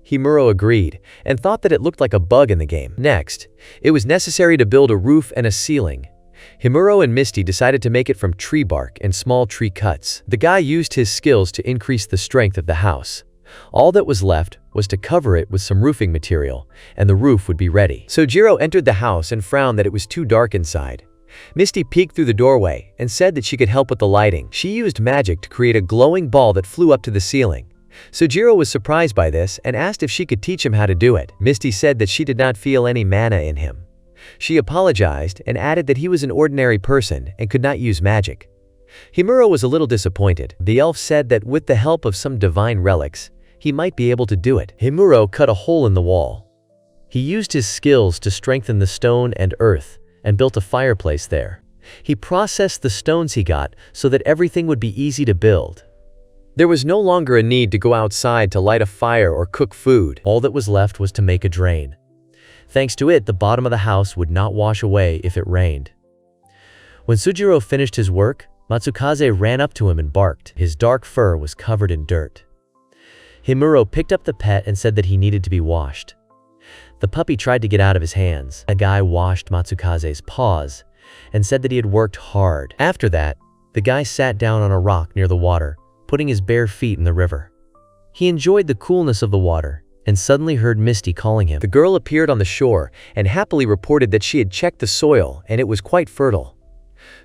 Himuro agreed and thought that it looked like a bug in the game. Next, it was necessary to build a roof and a ceiling. Himuro and Misty decided to make it from tree bark and small tree cuts. The guy used his skills to increase the strength of the house. All that was left was to cover it with some roofing material, and the roof would be ready. Sojiro entered the house and frowned that it was too dark inside. Misty peeked through the doorway and said that she could help with the lighting. She used magic to create a glowing ball that flew up to the ceiling. Sojiro was surprised by this and asked if she could teach him how to do it. Misty said that she did not feel any mana in him. She apologized and added that he was an ordinary person and could not use magic. Himuro was a little disappointed. The elf said that with the help of some divine relics, he might be able to do it. Himuro cut a hole in the wall. He used his skills to strengthen the stone and earth and built a fireplace there. He processed the stones he got so that everything would be easy to build. There was no longer a need to go outside to light a fire or cook food. All that was left was to make a drain. Thanks to it, the bottom of the house would not wash away if it rained. When Sujiro finished his work, Matsukaze ran up to him and barked. His dark fur was covered in dirt. Himuro picked up the pet and said that he needed to be washed. The puppy tried to get out of his hands. A guy washed Matsukaze's paws and said that he had worked hard. After that, the guy sat down on a rock near the water, putting his bare feet in the river. He enjoyed the coolness of the water and suddenly heard Misty calling him. The girl appeared on the shore and happily reported that she had checked the soil and it was quite fertile.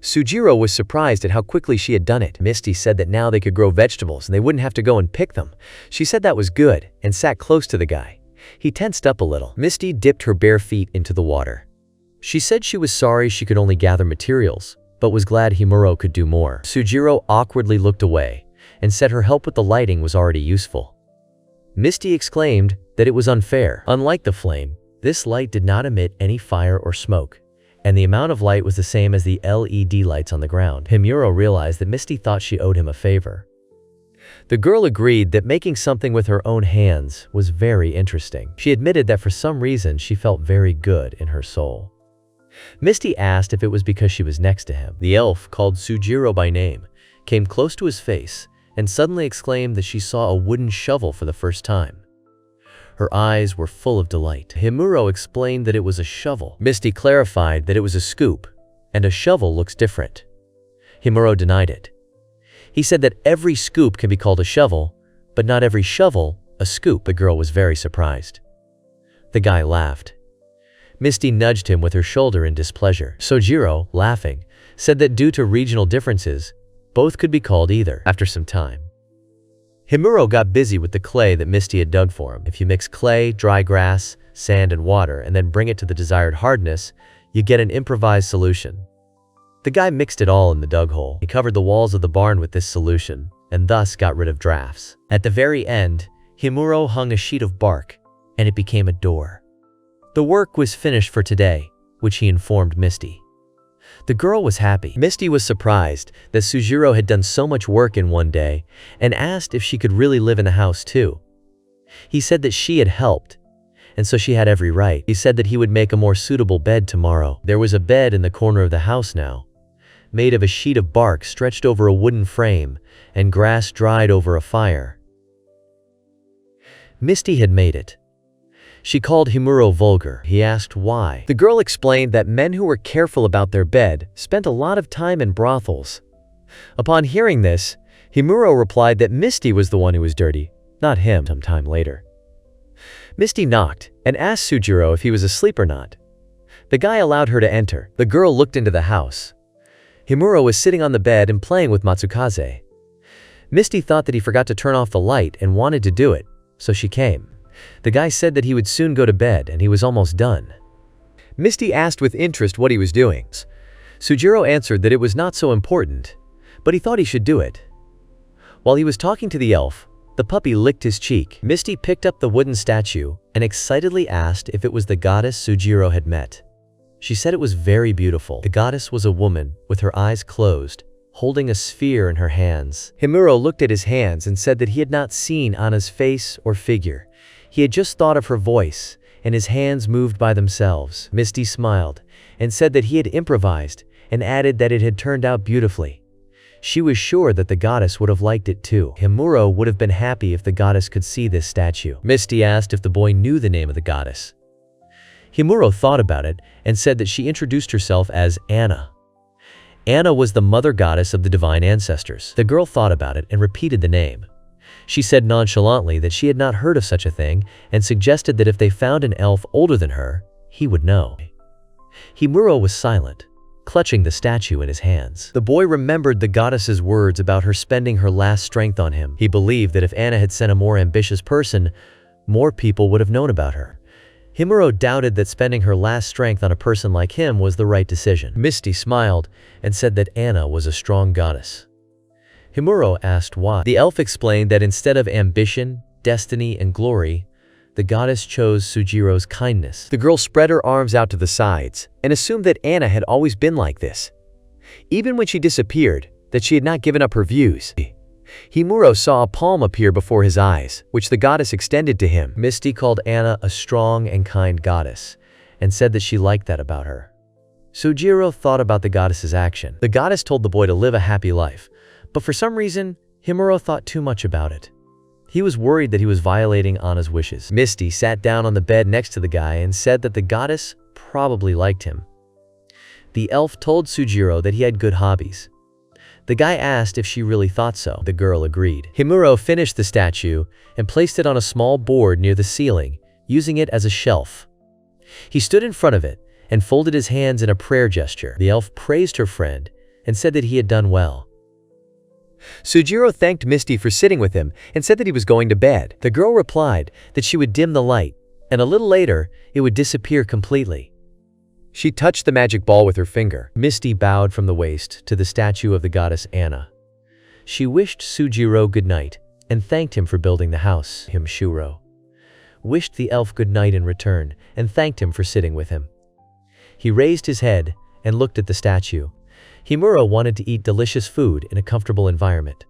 Sujiro was surprised at how quickly she had done it. Misty said that now they could grow vegetables and they wouldn't have to go and pick them. She said that was good and sat close to the guy. He tensed up a little. Misty dipped her bare feet into the water. She said she was sorry she could only gather materials, but was glad Himuro could do more. Sujiro awkwardly looked away and said her help with the lighting was already useful. Misty exclaimed that it was unfair. Unlike the flame, this light did not emit any fire or smoke, and the amount of light was the same as the LED lights on the ground. Himuro realized that Misty thought she owed him a favor. The girl agreed that making something with her own hands was very interesting. She admitted that for some reason she felt very good in her soul. Misty asked if it was because she was next to him. The elf, called Sujiro by name, came close to his face and suddenly exclaimed that she saw a wooden shovel for the first time. Her eyes were full of delight. Himuro explained that it was a shovel. Misty clarified that it was a scoop, and a shovel looks different. Himuro denied it. He said that every scoop can be called a shovel, but not every shovel a scoop. The girl was very surprised. The guy laughed. Misty nudged him with her shoulder in displeasure. Sojiro, laughing, said that due to regional differences, both could be called either. After some time, Himuro got busy with the clay that Misty had dug for him. If you mix clay, dry grass, sand, and water and then bring it to the desired hardness, you get an improvised solution. The guy mixed it all in the dug hole. He covered the walls of the barn with this solution, and thus got rid of drafts. At the very end, Himuro hung a sheet of bark, and it became a door. The work was finished for today, which he informed Misty. The girl was happy. Misty was surprised that Sujiro had done so much work in one day, and asked if she could really live in the house too. He said that she had helped, and so she had every right. He said that he would make a more suitable bed tomorrow. There was a bed in the corner of the house now, made of a sheet of bark stretched over a wooden frame, and grass dried over a fire. Misty had made it. She called Himuro vulgar. He asked why. The girl explained that men who were careful about their bed spent a lot of time in brothels. Upon hearing this, Himuro replied that Misty was the one who was dirty, not him. Some time later, Misty knocked and asked Sujiro if he was asleep or not. The guy allowed her to enter. The girl looked into the house. Himuro was sitting on the bed and playing with Matsukaze. Misty thought that he forgot to turn off the light and wanted to do it, so she came. The guy said that he would soon go to bed and he was almost done. Misty asked with interest what he was doing. Sujiro answered that it was not so important, but he thought he should do it. While he was talking to the elf, the puppy licked his cheek. Misty picked up the wooden statue and excitedly asked if it was the goddess Sujiro had met. She said it was very beautiful. The goddess was a woman with her eyes closed, holding a sphere in her hands. Himuro looked at his hands and said that he had not seen Anna's face or figure. He had just thought of her voice, and his hands moved by themselves. Misty smiled and said that he had improvised, and added that it had turned out beautifully. She was sure that the goddess would have liked it too. Himuro would have been happy if the goddess could see this statue. Misty asked if the boy knew the name of the goddess. Himuro thought about it and said that she introduced herself as Anna. Anna was the mother goddess of the divine ancestors. The girl thought about it and repeated the name. She said nonchalantly that she had not heard of such a thing and suggested that if they found an elf older than her, he would know. Himuro was silent, clutching the statue in his hands. The boy remembered the goddess's words about her spending her last strength on him. He believed that if Anna had sent a more ambitious person, more people would have known about her. Himuro doubted that spending her last strength on a person like him was the right decision. Misty smiled and said that Anna was a strong goddess. Himuro asked why. The elf explained that instead of ambition, destiny, and glory, the goddess chose Sujiro's kindness. The girl spread her arms out to the sides and assumed that Anna had always been like this. Even when she disappeared, that she had not given up her views. Himuro saw a palm appear before his eyes, which the goddess extended to him. Misty called Anna a strong and kind goddess, and said that she liked that about her. Sujiro thought about the goddess's action. The goddess told the boy to live a happy life, but for some reason, Himuro thought too much about it. He was worried that he was violating Anna's wishes. Misty sat down on the bed next to the guy and said that the goddess probably liked him. The elf told Sujiro that he had good hobbies. The guy asked if she really thought so. The girl agreed. Himuro finished the statue and placed it on a small board near the ceiling, using it as a shelf. He stood in front of it and folded his hands in a prayer gesture. The elf praised her friend and said that he had done well. Sujiro thanked Misty for sitting with him and said that he was going to bed. The girl replied that she would dim the light, and a little later, it would disappear completely. She touched the magic ball with her finger. Misty bowed from the waist to the statue of the goddess Anna. She wished Sujiro good night and thanked him for building the house. Shuro wished the elf good night in return and thanked him for sitting with him. He raised his head and looked at the statue. Himuro wanted to eat delicious food in a comfortable environment,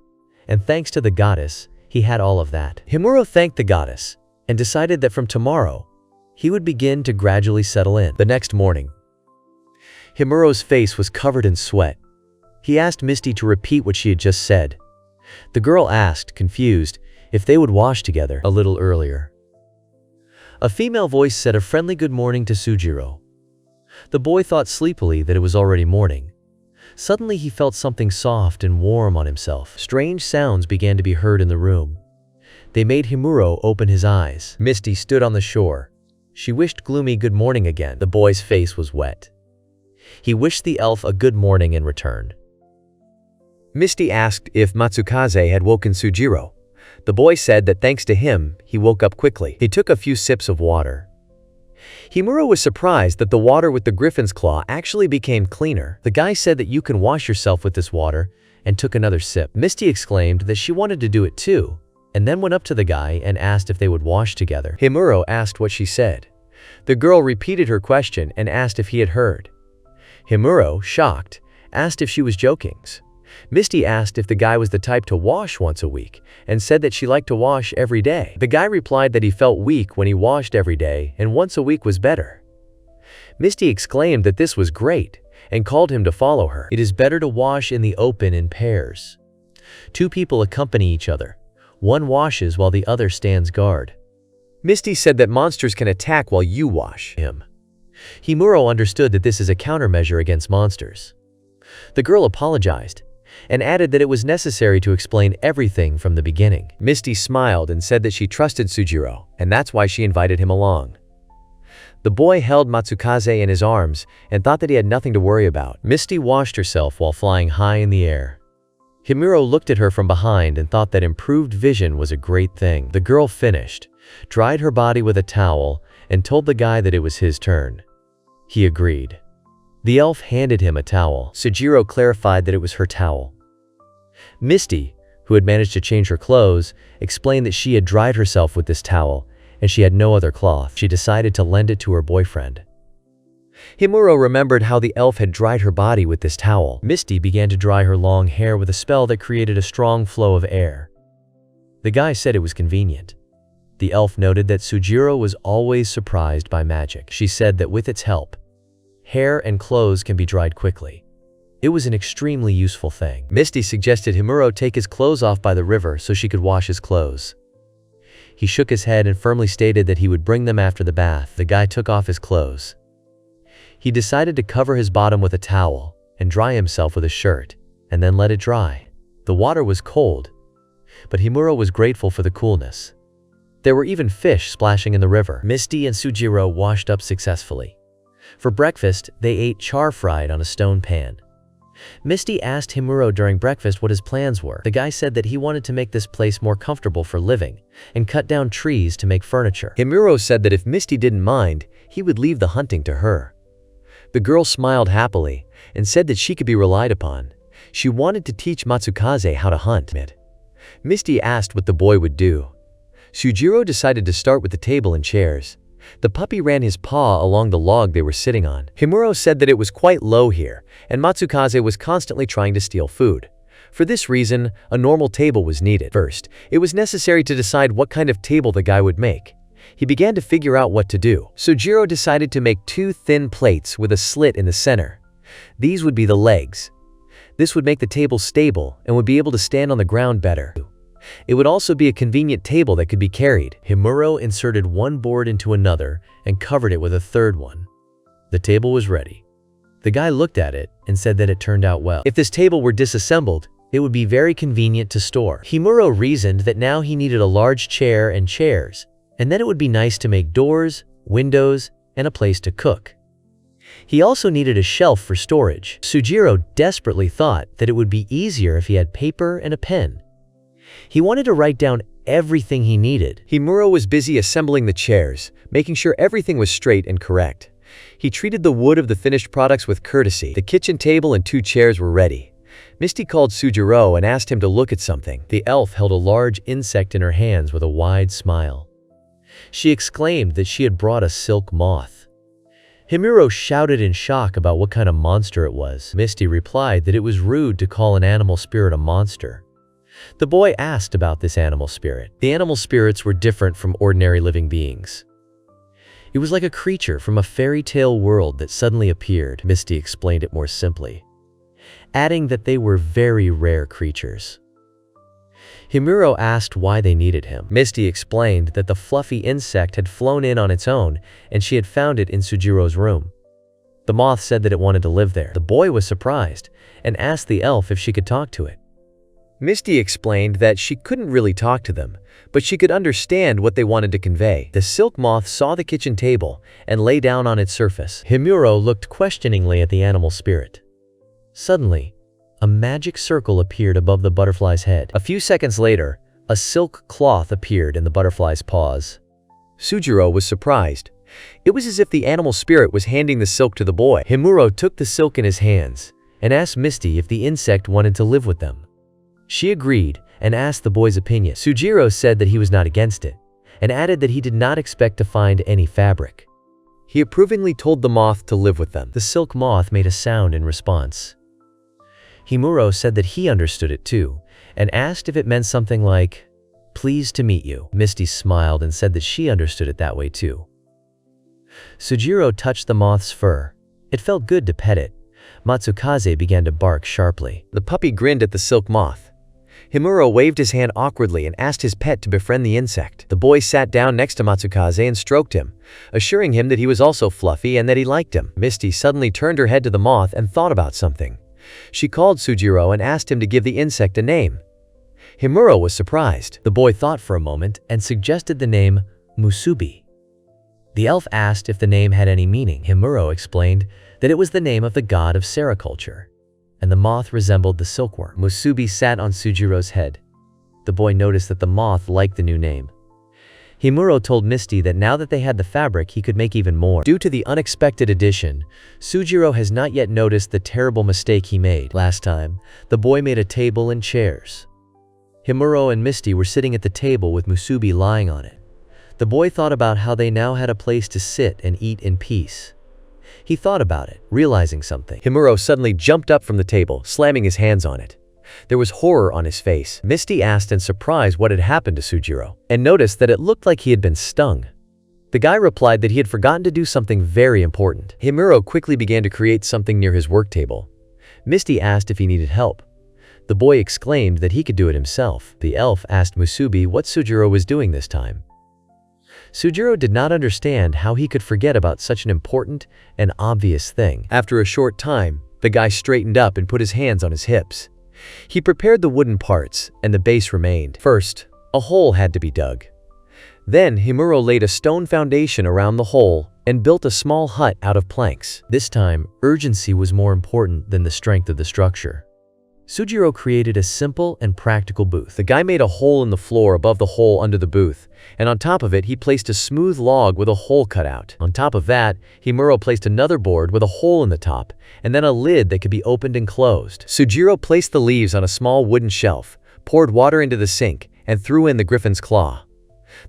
and thanks to the goddess, he had all of that. Himuro thanked the goddess and decided that from tomorrow, he would begin to gradually settle in. The next morning, Himuro's face was covered in sweat. He asked Misty to repeat what she had just said. The girl asked, confused, if they would wash together a little earlier. A female voice said a friendly good morning to Sujiro. The boy thought sleepily that it was already morning. Suddenly he felt something soft and warm on himself. Strange sounds began to be heard in the room. They made Himuro open his eyes. Misty stood on the shore. She wished gloomy good morning again. The boy's face was wet. He wished the elf a good morning in return. Misty asked if Matsukaze had woken Sujiro. The boy said that thanks to him, he woke up quickly. He took a few sips of water. Himuro was surprised that the water with the griffin's claw actually became cleaner. The guy said that you can wash yourself with this water and took another sip. Misty exclaimed that she wanted to do it too, and then went up to the guy and asked if they would wash together. Himuro asked what she said. The girl repeated her question and asked if he had heard. Himuro, shocked, asked if she was joking. Misty asked if the guy was the type to wash once a week and said that she liked to wash every day. The guy replied that he felt weak when he washed every day and once a week was better. Misty exclaimed that this was great and called him to follow her. It is better to wash in the open in pairs. Two people accompany each other. One washes while the other stands guard. Misty said that monsters can attack while you wash him. Himuro understood that this is a countermeasure against monsters. The girl apologized and added that it was necessary to explain everything from the beginning. Misty smiled and said that she trusted Sujiro, and that's why she invited him along. The boy held Matsukaze in his arms and thought that he had nothing to worry about. Misty washed herself while flying high in the air. Himuro looked at her from behind and thought that improved vision was a great thing. The girl finished, dried her body with a towel, and told the guy that it was his turn. He agreed. The elf handed him a towel. Sujiro clarified that it was her towel. Misty, who had managed to change her clothes, explained that she had dried herself with this towel and she had no other cloth. She decided to lend it to her boyfriend. Himuro remembered how the elf had dried her body with this towel. Misty began to dry her long hair with a spell that created a strong flow of air. The guy said it was convenient. The elf noted that Sujiro was always surprised by magic. She said that with its help, hair and clothes can be dried quickly. It was an extremely useful thing. Misty suggested Himuro take his clothes off by the river so she could wash his clothes. He shook his head and firmly stated that he would bring them after the bath. The guy took off his clothes. He decided to cover his bottom with a towel and dry himself with a shirt, and then let it dry. The water was cold, but Himuro was grateful for the coolness. There were even fish splashing in the river. Misty and Sujiro washed up successfully. For breakfast, they ate char fried on a stone pan. Misty asked Himuro during breakfast what his plans were. The guy said that he wanted to make this place more comfortable for living and cut down trees to make furniture. Himuro said that if Misty didn't mind, he would leave the hunting to her. The girl smiled happily and said that she could be relied upon. She wanted to teach Matsukaze how to hunt. Misty asked what the boy would do. Sujiro decided to start with the table and chairs. The puppy ran his paw along the log they were sitting on. Himuro said that it was quite low here, and Matsukaze was constantly trying to steal food. For this reason, a normal table was needed. First, it was necessary to decide what kind of table the guy would make. He began to figure out what to do. Sujiro decided to make two thin plates with a slit in the center. These would be the legs. This would make the table stable and would be able to stand on the ground better. It would also be a convenient table that could be carried. Himuro inserted one board into another and covered it with a third one. The table was ready. The guy looked at it and said that it turned out well. If this table were disassembled, it would be very convenient to store. Himuro reasoned that now he needed a large chair and chairs, and then it would be nice to make doors, windows, and a place to cook. He also needed a shelf for storage. Sujiro desperately thought that it would be easier if he had paper and a pen. He wanted to write down everything he needed. Himuro was busy assembling the chairs, making sure everything was straight and correct. He treated the wood of the finished products with courtesy. The kitchen table and 2 chairs were ready. Misty called Sujiro and asked him to look at something. The elf held a large insect in her hands with a wide smile. She exclaimed that she had brought a silk moth. Himuro shouted in shock about what kind of monster it was. Misty replied that it was rude to call an animal spirit a monster. The boy asked about this animal spirit. The animal spirits were different from ordinary living beings. It was like a creature from a fairy tale world that suddenly appeared. Misty explained it more simply, adding that they were very rare creatures. Himuro asked why they needed him. Misty explained that the fluffy insect had flown in on its own and she had found it in Sujiro's room. The moth said that it wanted to live there. The boy was surprised and asked the elf if she could talk to it. Misty explained that she couldn't really talk to them, but she could understand what they wanted to convey. The silk moth saw the kitchen table and lay down on its surface. Himuro looked questioningly at the animal spirit. Suddenly, a magic circle appeared above the butterfly's head. A few seconds later, a silk cloth appeared in the butterfly's paws. Sujiro was surprised. It was as if the animal spirit was handing the silk to the boy. Himuro took the silk in his hands and asked Misty if the insect wanted to live with them. She agreed and asked the boy's opinion. Sujiro said that he was not against it and added that he did not expect to find any fabric. He approvingly told the moth to live with them. The silk moth made a sound in response. Himuro said that he understood it too and asked if it meant something like, "Pleased to meet you." Misty smiled and said that she understood it that way too. Sujiro touched the moth's fur. It felt good to pet it. Matsukaze began to bark sharply. The puppy grinned at the silk moth. Himuro waved his hand awkwardly and asked his pet to befriend the insect. The boy sat down next to Matsukaze and stroked him, assuring him that he was also fluffy and that he liked him. Misty suddenly turned her head to the moth and thought about something. She called Sujiro and asked him to give the insect a name. Himuro was surprised. The boy thought for a moment and suggested the name Musubi. The elf asked if the name had any meaning. Himuro explained that it was the name of the god of sericulture, and the moth resembled the silkworm. Musubi sat on Sujiro's head. The boy noticed that the moth liked the new name. Himuro told Misty that now that they had the fabric, he could make even more. Due to the unexpected addition, Sujiro has not yet noticed the terrible mistake he made. Last time, the boy made a table and chairs. Himuro and Misty were sitting at the table with Musubi lying on it. The boy thought about how they now had a place to sit and eat in peace. He thought about it, realizing something. Himuro suddenly jumped up from the table, slamming his hands on it. There was horror on his face. Misty asked in surprise what had happened to Sujiro, and noticed that it looked like he had been stung. The guy replied that he had forgotten to do something very important. Himuro quickly began to create something near his work table. Misty asked if he needed help. The boy exclaimed that he could do it himself. The elf asked Musubi what Sujiro was doing this time. Sujiro did not understand how he could forget about such an important and obvious thing. After a short time, the guy straightened up and put his hands on his hips. He prepared the wooden parts, and the base remained. First, a hole had to be dug. Then, Himuro laid a stone foundation around the hole and built a small hut out of planks. This time, urgency was more important than the strength of the structure. Sujiro created a simple and practical booth. The guy made a hole in the floor above the hole under the booth, and on top of it he placed a smooth log with a hole cut out. On top of that, Himuro placed another board with a hole in the top, and then a lid that could be opened and closed. Sujiro placed the leaves on a small wooden shelf, poured water into the sink, and threw in the griffin's claw.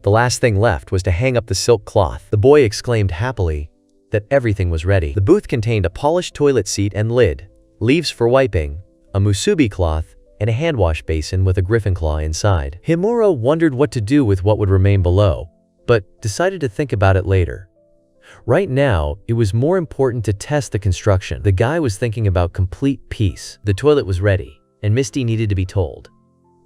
The last thing left was to hang up the silk cloth. The boy exclaimed happily that everything was ready. The booth contained a polished toilet seat and lid, leaves for wiping, a musubi cloth, and a hand wash basin with a griffin claw inside. Himuro wondered what to do with what would remain below, but decided to think about it later. Right now, it was more important to test the construction. The guy was thinking about complete peace. The toilet was ready, and Misty needed to be told.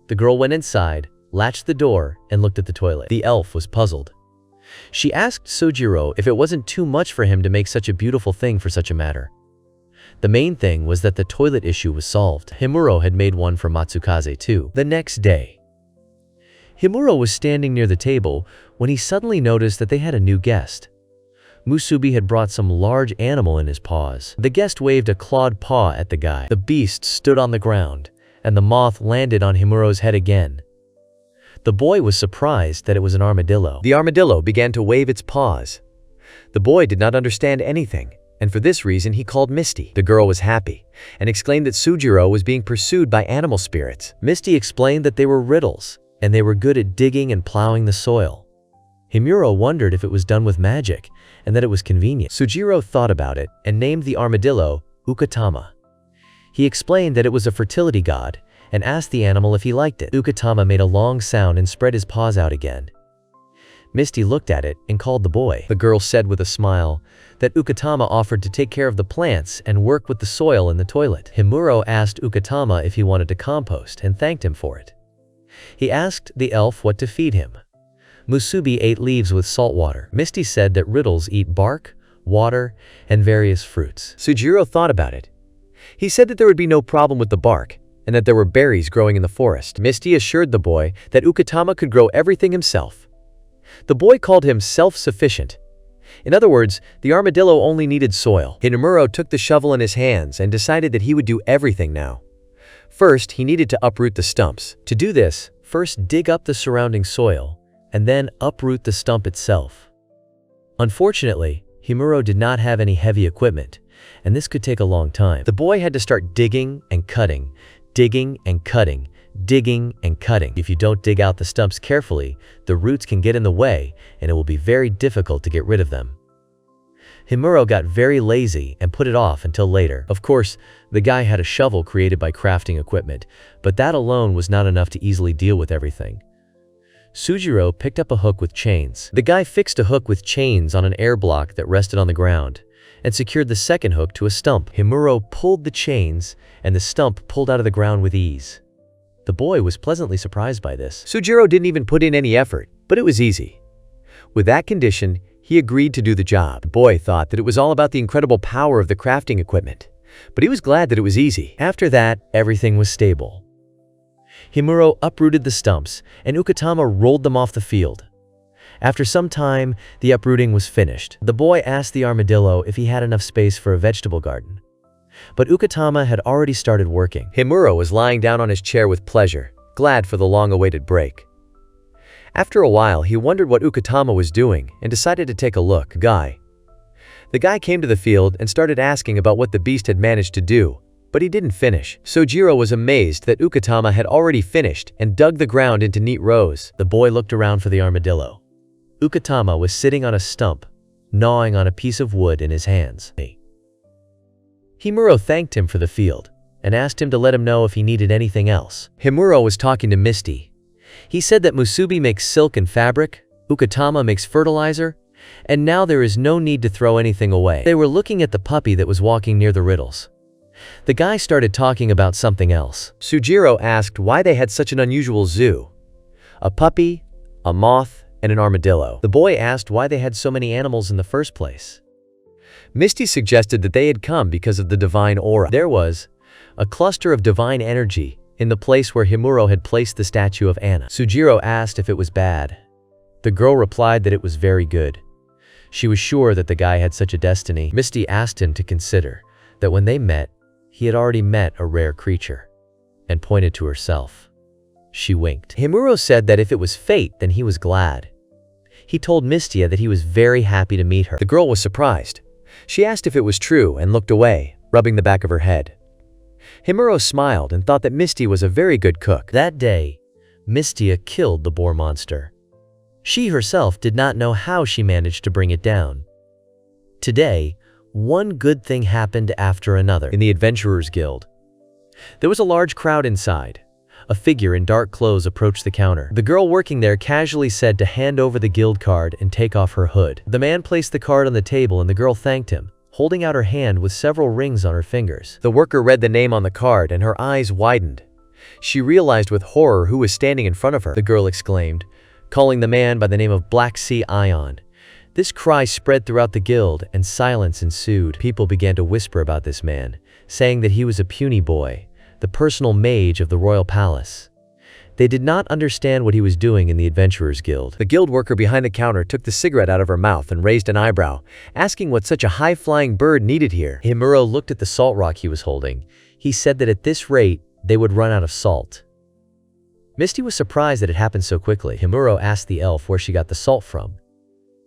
The girl went inside, latched the door, and looked at the toilet. The elf was puzzled. She asked Sujiro if it wasn't too much for him to make such a beautiful thing for such a matter. The main thing was that the toilet issue was solved. Himuro had made one for Matsukaze too. The next day, Himuro was standing near the table when he suddenly noticed that they had a new guest. Musubi had brought some large animal in his paws. The guest waved a clawed paw at the guy. The beast stood on the ground, and the moth landed on Himuro's head again. The boy was surprised that it was an armadillo. The armadillo began to wave its paws. The boy did not understand anything, and for this reason he called Misty. The girl was happy, and exclaimed that Sujiro was being pursued by animal spirits. Misty explained that they were riddles, and they were good at digging and plowing the soil. Himuro wondered if it was done with magic, and that it was convenient. Sujiro thought about it, and named the armadillo Ukatama. He explained that it was a fertility god, and asked the animal if he liked it. Ukatama made a long sound and spread his paws out again. Misty looked at it and called the boy. The girl said with a smile that Ukatama offered to take care of the plants and work with the soil in the toilet. Himuro asked Ukatama if he wanted to compost and thanked him for it. He asked the elf what to feed him. Musubi ate leaves with salt water. Misty said that riddles eat bark, water, and various fruits. Sujiro thought about it. He said that there would be no problem with the bark, and that there were berries growing in the forest. Misty assured the boy that Ukatama could grow everything himself. The boy called him self-sufficient. In other words, the armadillo only needed soil. Himuro took the shovel in his hands and decided that he would do everything now. First, he needed to uproot the stumps. To do this, first dig up the surrounding soil, and then uproot the stump itself. Unfortunately, Himuro did not have any heavy equipment, and this could take a long time. The boy had to start digging and cutting, digging and cutting, digging and cutting. If you don't dig out the stumps carefully, the roots can get in the way, and it will be very difficult to get rid of them. Himuro got very lazy and put it off until later. Of course, the guy had a shovel created by crafting equipment, but that alone was not enough to easily deal with everything. Sujiro picked up a hook with chains. The guy fixed a hook with chains on an air block that rested on the ground, and secured the second hook to a stump. Himuro pulled the chains, and the stump pulled out of the ground with ease. The boy was pleasantly surprised by this. Sujiro didn't even put in any effort, but it was easy. With that condition, he agreed to do the job. The boy thought that it was all about the incredible power of the crafting equipment, but he was glad that it was easy. After that, everything was stable. Himuro uprooted the stumps, and Ukatama rolled them off the field. After some time, the uprooting was finished. The boy asked the armadillo if he had enough space for a vegetable garden. But Ukatama had already started working. Himuro was lying down on his chair with pleasure, glad for the long-awaited break. After a while, he wondered what Ukatama was doing and decided to take a look. The guy came to the field and started asking about what the beast had managed to do, but he didn't finish. Sojiro was amazed that Ukatama had already finished and dug the ground into neat rows. The boy looked around for the armadillo. Ukatama was sitting on a stump, gnawing on a piece of wood in his hands. Himuro thanked him for the field and asked him to let him know if he needed anything else. Himuro was talking to Misty. He said that Musubi makes silk and fabric, Ukatama makes fertilizer, and now there is no need to throw anything away. They were looking at the puppy that was walking near the riddles. The guy started talking about something else. Sujiro asked why they had such an unusual zoo. A puppy, a moth, and an armadillo. The boy asked why they had so many animals in the first place. Misty suggested that they had come because of the divine aura. There was a cluster of divine energy in the place where Himuro had placed the statue of Anna. Sujiro asked if it was bad. The girl replied that it was very good. She was sure that the guy had such a destiny. Misty asked him to consider that when they met, he had already met a rare creature, and pointed to herself. She winked. Himuro said that if it was fate, then he was glad. He told Mistia that he was very happy to meet her. The girl was surprised. She asked if it was true and looked away, rubbing the back of her head. Himuro smiled and thought that Misty was a very good cook. That day, Mistia killed the boar monster. She herself did not know how she managed to bring it down. Today, one good thing happened after another in the Adventurers Guild. There was a large crowd inside. A figure in dark clothes approached the counter. The girl working there casually said to hand over the guild card and take off her hood. The man placed the card on the table and the girl thanked him, holding out her hand with several rings on her fingers. The worker read the name on the card and her eyes widened. She realized with horror who was standing in front of her. The girl exclaimed, calling the man by the name of Black Sea Ion. This cry spread throughout the guild and silence ensued. People began to whisper about this man, saying that he was a puny boy, the personal mage of the royal palace. They did not understand what he was doing in the Adventurers Guild. The guild worker behind the counter took the cigarette out of her mouth and raised an eyebrow, asking what such a high-flying bird needed here. Himuro looked at the salt rock he was holding. He said that at this rate, they would run out of salt. Misty was surprised that it happened so quickly. Himuro asked the elf where she got the salt from.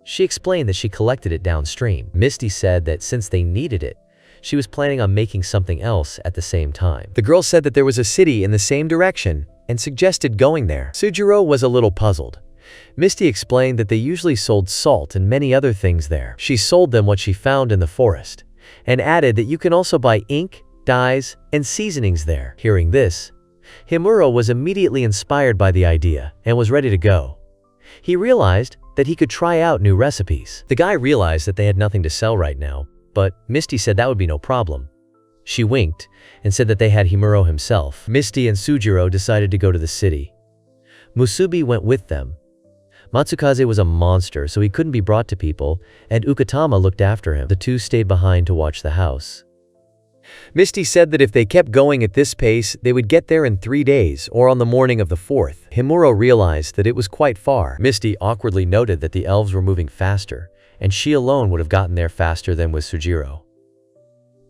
She explained that she collected it downstream. Misty said that since they needed it, she was planning on making something else at the same time. The girl said that there was a city in the same direction and suggested going there. Sujiro was a little puzzled. Misty explained that they usually sold salt and many other things there. She sold them what she found in the forest, and added that you can also buy ink, dyes, and seasonings there. Hearing this, Himuro was immediately inspired by the idea and was ready to go. He realized that he could try out new recipes. The guy realized that they had nothing to sell right now, but Misty said that would be no problem. She winked and said that they had Himuro himself. Misty and Sujiro decided to go to the city. Musubi went with them. Matsukaze was a monster, so he couldn't be brought to people, and Ukatama looked after him. The two stayed behind to watch the house. Misty said that if they kept going at this pace, they would get there in 3 days or on the morning of the 4th. Himuro realized that it was quite far. Misty awkwardly noted that the elves were moving faster, and she alone would have gotten there faster than with Sujiro.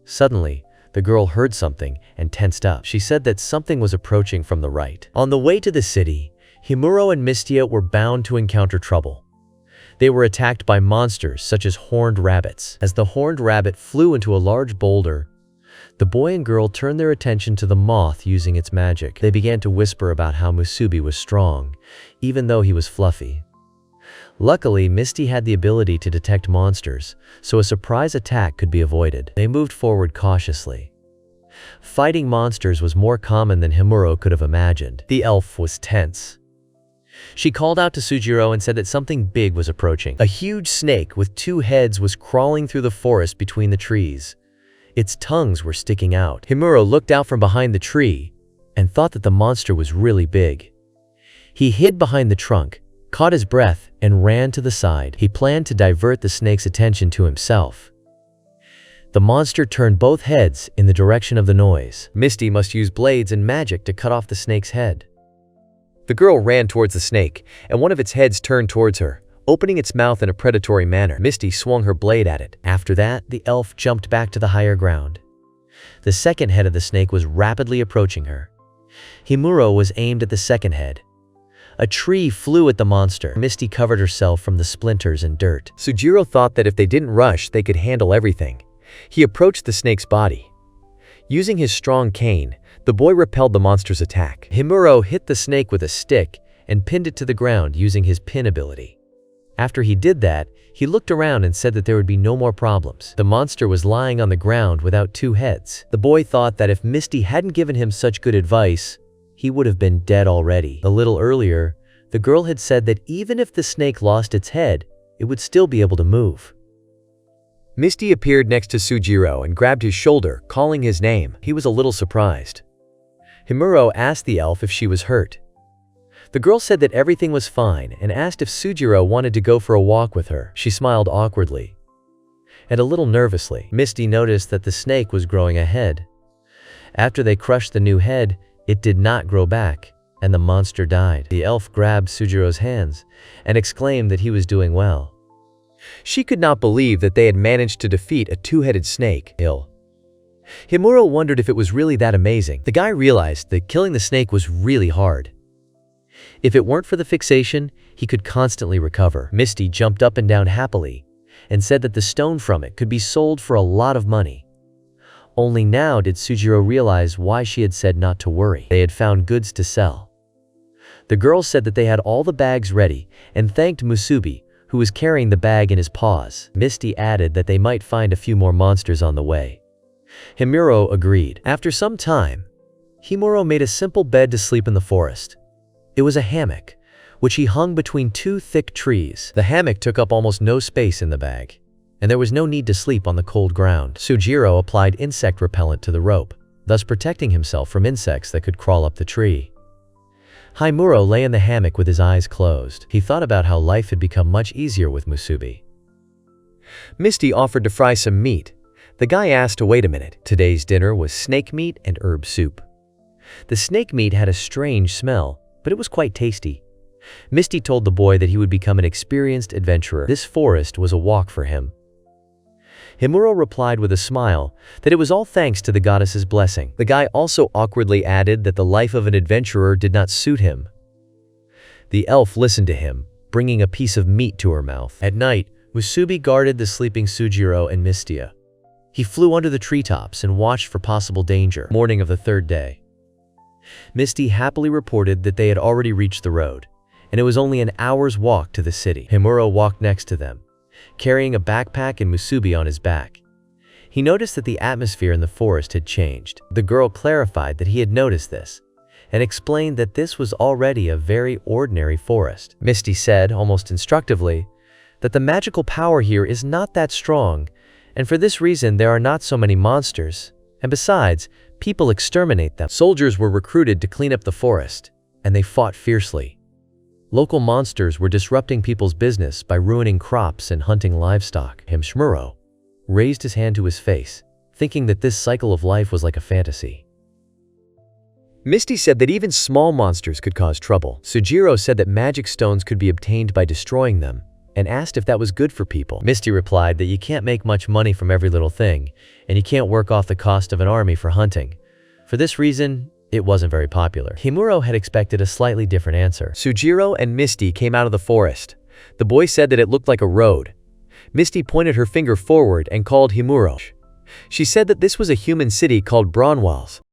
Suddenly, the girl heard something and tensed up. She said that something was approaching from the right. On the way to the city, Himuro and Mistia were bound to encounter trouble. They were attacked by monsters such as horned rabbits. As the horned rabbit flew into a large boulder, the boy and girl turned their attention to the moth using its magic. They began to whisper about how Musubi was strong, even though he was fluffy. Luckily, Misty had the ability to detect monsters, so a surprise attack could be avoided. They moved forward cautiously. Fighting monsters was more common than Himuro could have imagined. The elf was tense. She called out to Sujiro and said that something big was approaching. A huge snake with 2 heads was crawling through the forest between the trees. Its tongues were sticking out. Himuro looked out from behind the tree and thought that the monster was really big. He hid behind the trunk, caught his breath, and ran to the side. He planned to divert the snake's attention to himself. The monster turned both heads in the direction of the noise. Misty must use blades and magic to cut off the snake's head. The girl ran towards the snake, and one of its heads turned towards her, opening its mouth in a predatory manner. Misty swung her blade at it. After that, the elf jumped back to the higher ground. The second head of the snake was rapidly approaching her. Himuro was aimed at the second head. A tree flew at the monster. Misty covered herself from the splinters and dirt. Sujiro thought that if they didn't rush, they could handle everything. He approached the snake's body. Using his strong cane, the boy repelled the monster's attack. Himuro hit the snake with a stick and pinned it to the ground using his pin ability. After he did that, he looked around and said that there would be no more problems. The monster was lying on the ground without 2 heads. The boy thought that if Misty hadn't given him such good advice, he would have been dead already. A little earlier, the girl had said that even if the snake lost its head, it would still be able to move. Misty appeared next to Sujiro and grabbed his shoulder, calling his name. He was a little surprised. Himuro asked the elf if she was hurt. The girl said that everything was fine and asked if Sujiro wanted to go for a walk with her. She smiled awkwardly and a little nervously. Misty noticed that the snake was growing a head. After they crushed the new head, it did not grow back, and the monster died. The elf grabbed Sujiro's hands and exclaimed that he was doing well. She could not believe that they had managed to defeat a 2-headed snake. Himuro wondered if it was really that amazing. The guy realized that killing the snake was really hard. If it weren't for the fixation, he could constantly recover. Misty jumped up and down happily and said that the stone from it could be sold for a lot of money. Only now did Sujiro realize why she had said not to worry. They had found goods to sell. The girl said that they had all the bags ready and thanked Musubi, who was carrying the bag in his paws. Misty added that they might find a few more monsters on the way. Himuro agreed. After some time, Himuro made a simple bed to sleep in the forest. It was a hammock, which he hung between 2 thick trees. The hammock took up almost no space in the bag, and there was no need to sleep on the cold ground. Sujiro applied insect repellent to the rope, thus protecting himself from insects that could crawl up the tree. Himuro lay in the hammock with his eyes closed. He thought about how life had become much easier with Musubi. Misty offered to fry some meat, The guy asked to wait a minute. Today's dinner was snake meat and herb soup. The snake meat had a strange smell, but it was quite tasty. Misty told the boy that he would become an experienced adventurer. This forest was a walk for him. Himuro replied with a smile that it was all thanks to the goddess's blessing. The guy also awkwardly added that the life of an adventurer did not suit him. The elf listened to him, bringing a piece of meat to her mouth. At night, Musubi guarded the sleeping Sujiro and Mistia. He flew under the treetops and watched for possible danger. Morning of the third day. Misty happily reported that they had already reached the road, and it was only an hour's walk to the city. Himuro walked next to them, carrying a backpack and Musubi on his back. He noticed that the atmosphere in the forest had changed. The girl clarified that he had noticed this, and explained that this was already a very ordinary forest. Misty said, almost instructively, that the magical power here is not that strong, and for this reason there are not so many monsters, and besides, people exterminate them. Soldiers were recruited to clean up the forest, and they fought fiercely. Local monsters were disrupting people's business by ruining crops and hunting livestock. Shimuro raised his hand to his face, thinking that this cycle of life was like a fantasy. Misty said that even small monsters could cause trouble. Sujiro said that magic stones could be obtained by destroying them, and asked if that was good for people. Misty replied that you can't make much money from every little thing, and you can't work off the cost of an army for hunting. For this reason, it wasn't very popular. Himuro had expected a slightly different answer. Sujiro and Misty came out of the forest. The boy said that it looked like a road. Misty pointed her finger forward and called Himuro. She said that this was a human city called Bronwals.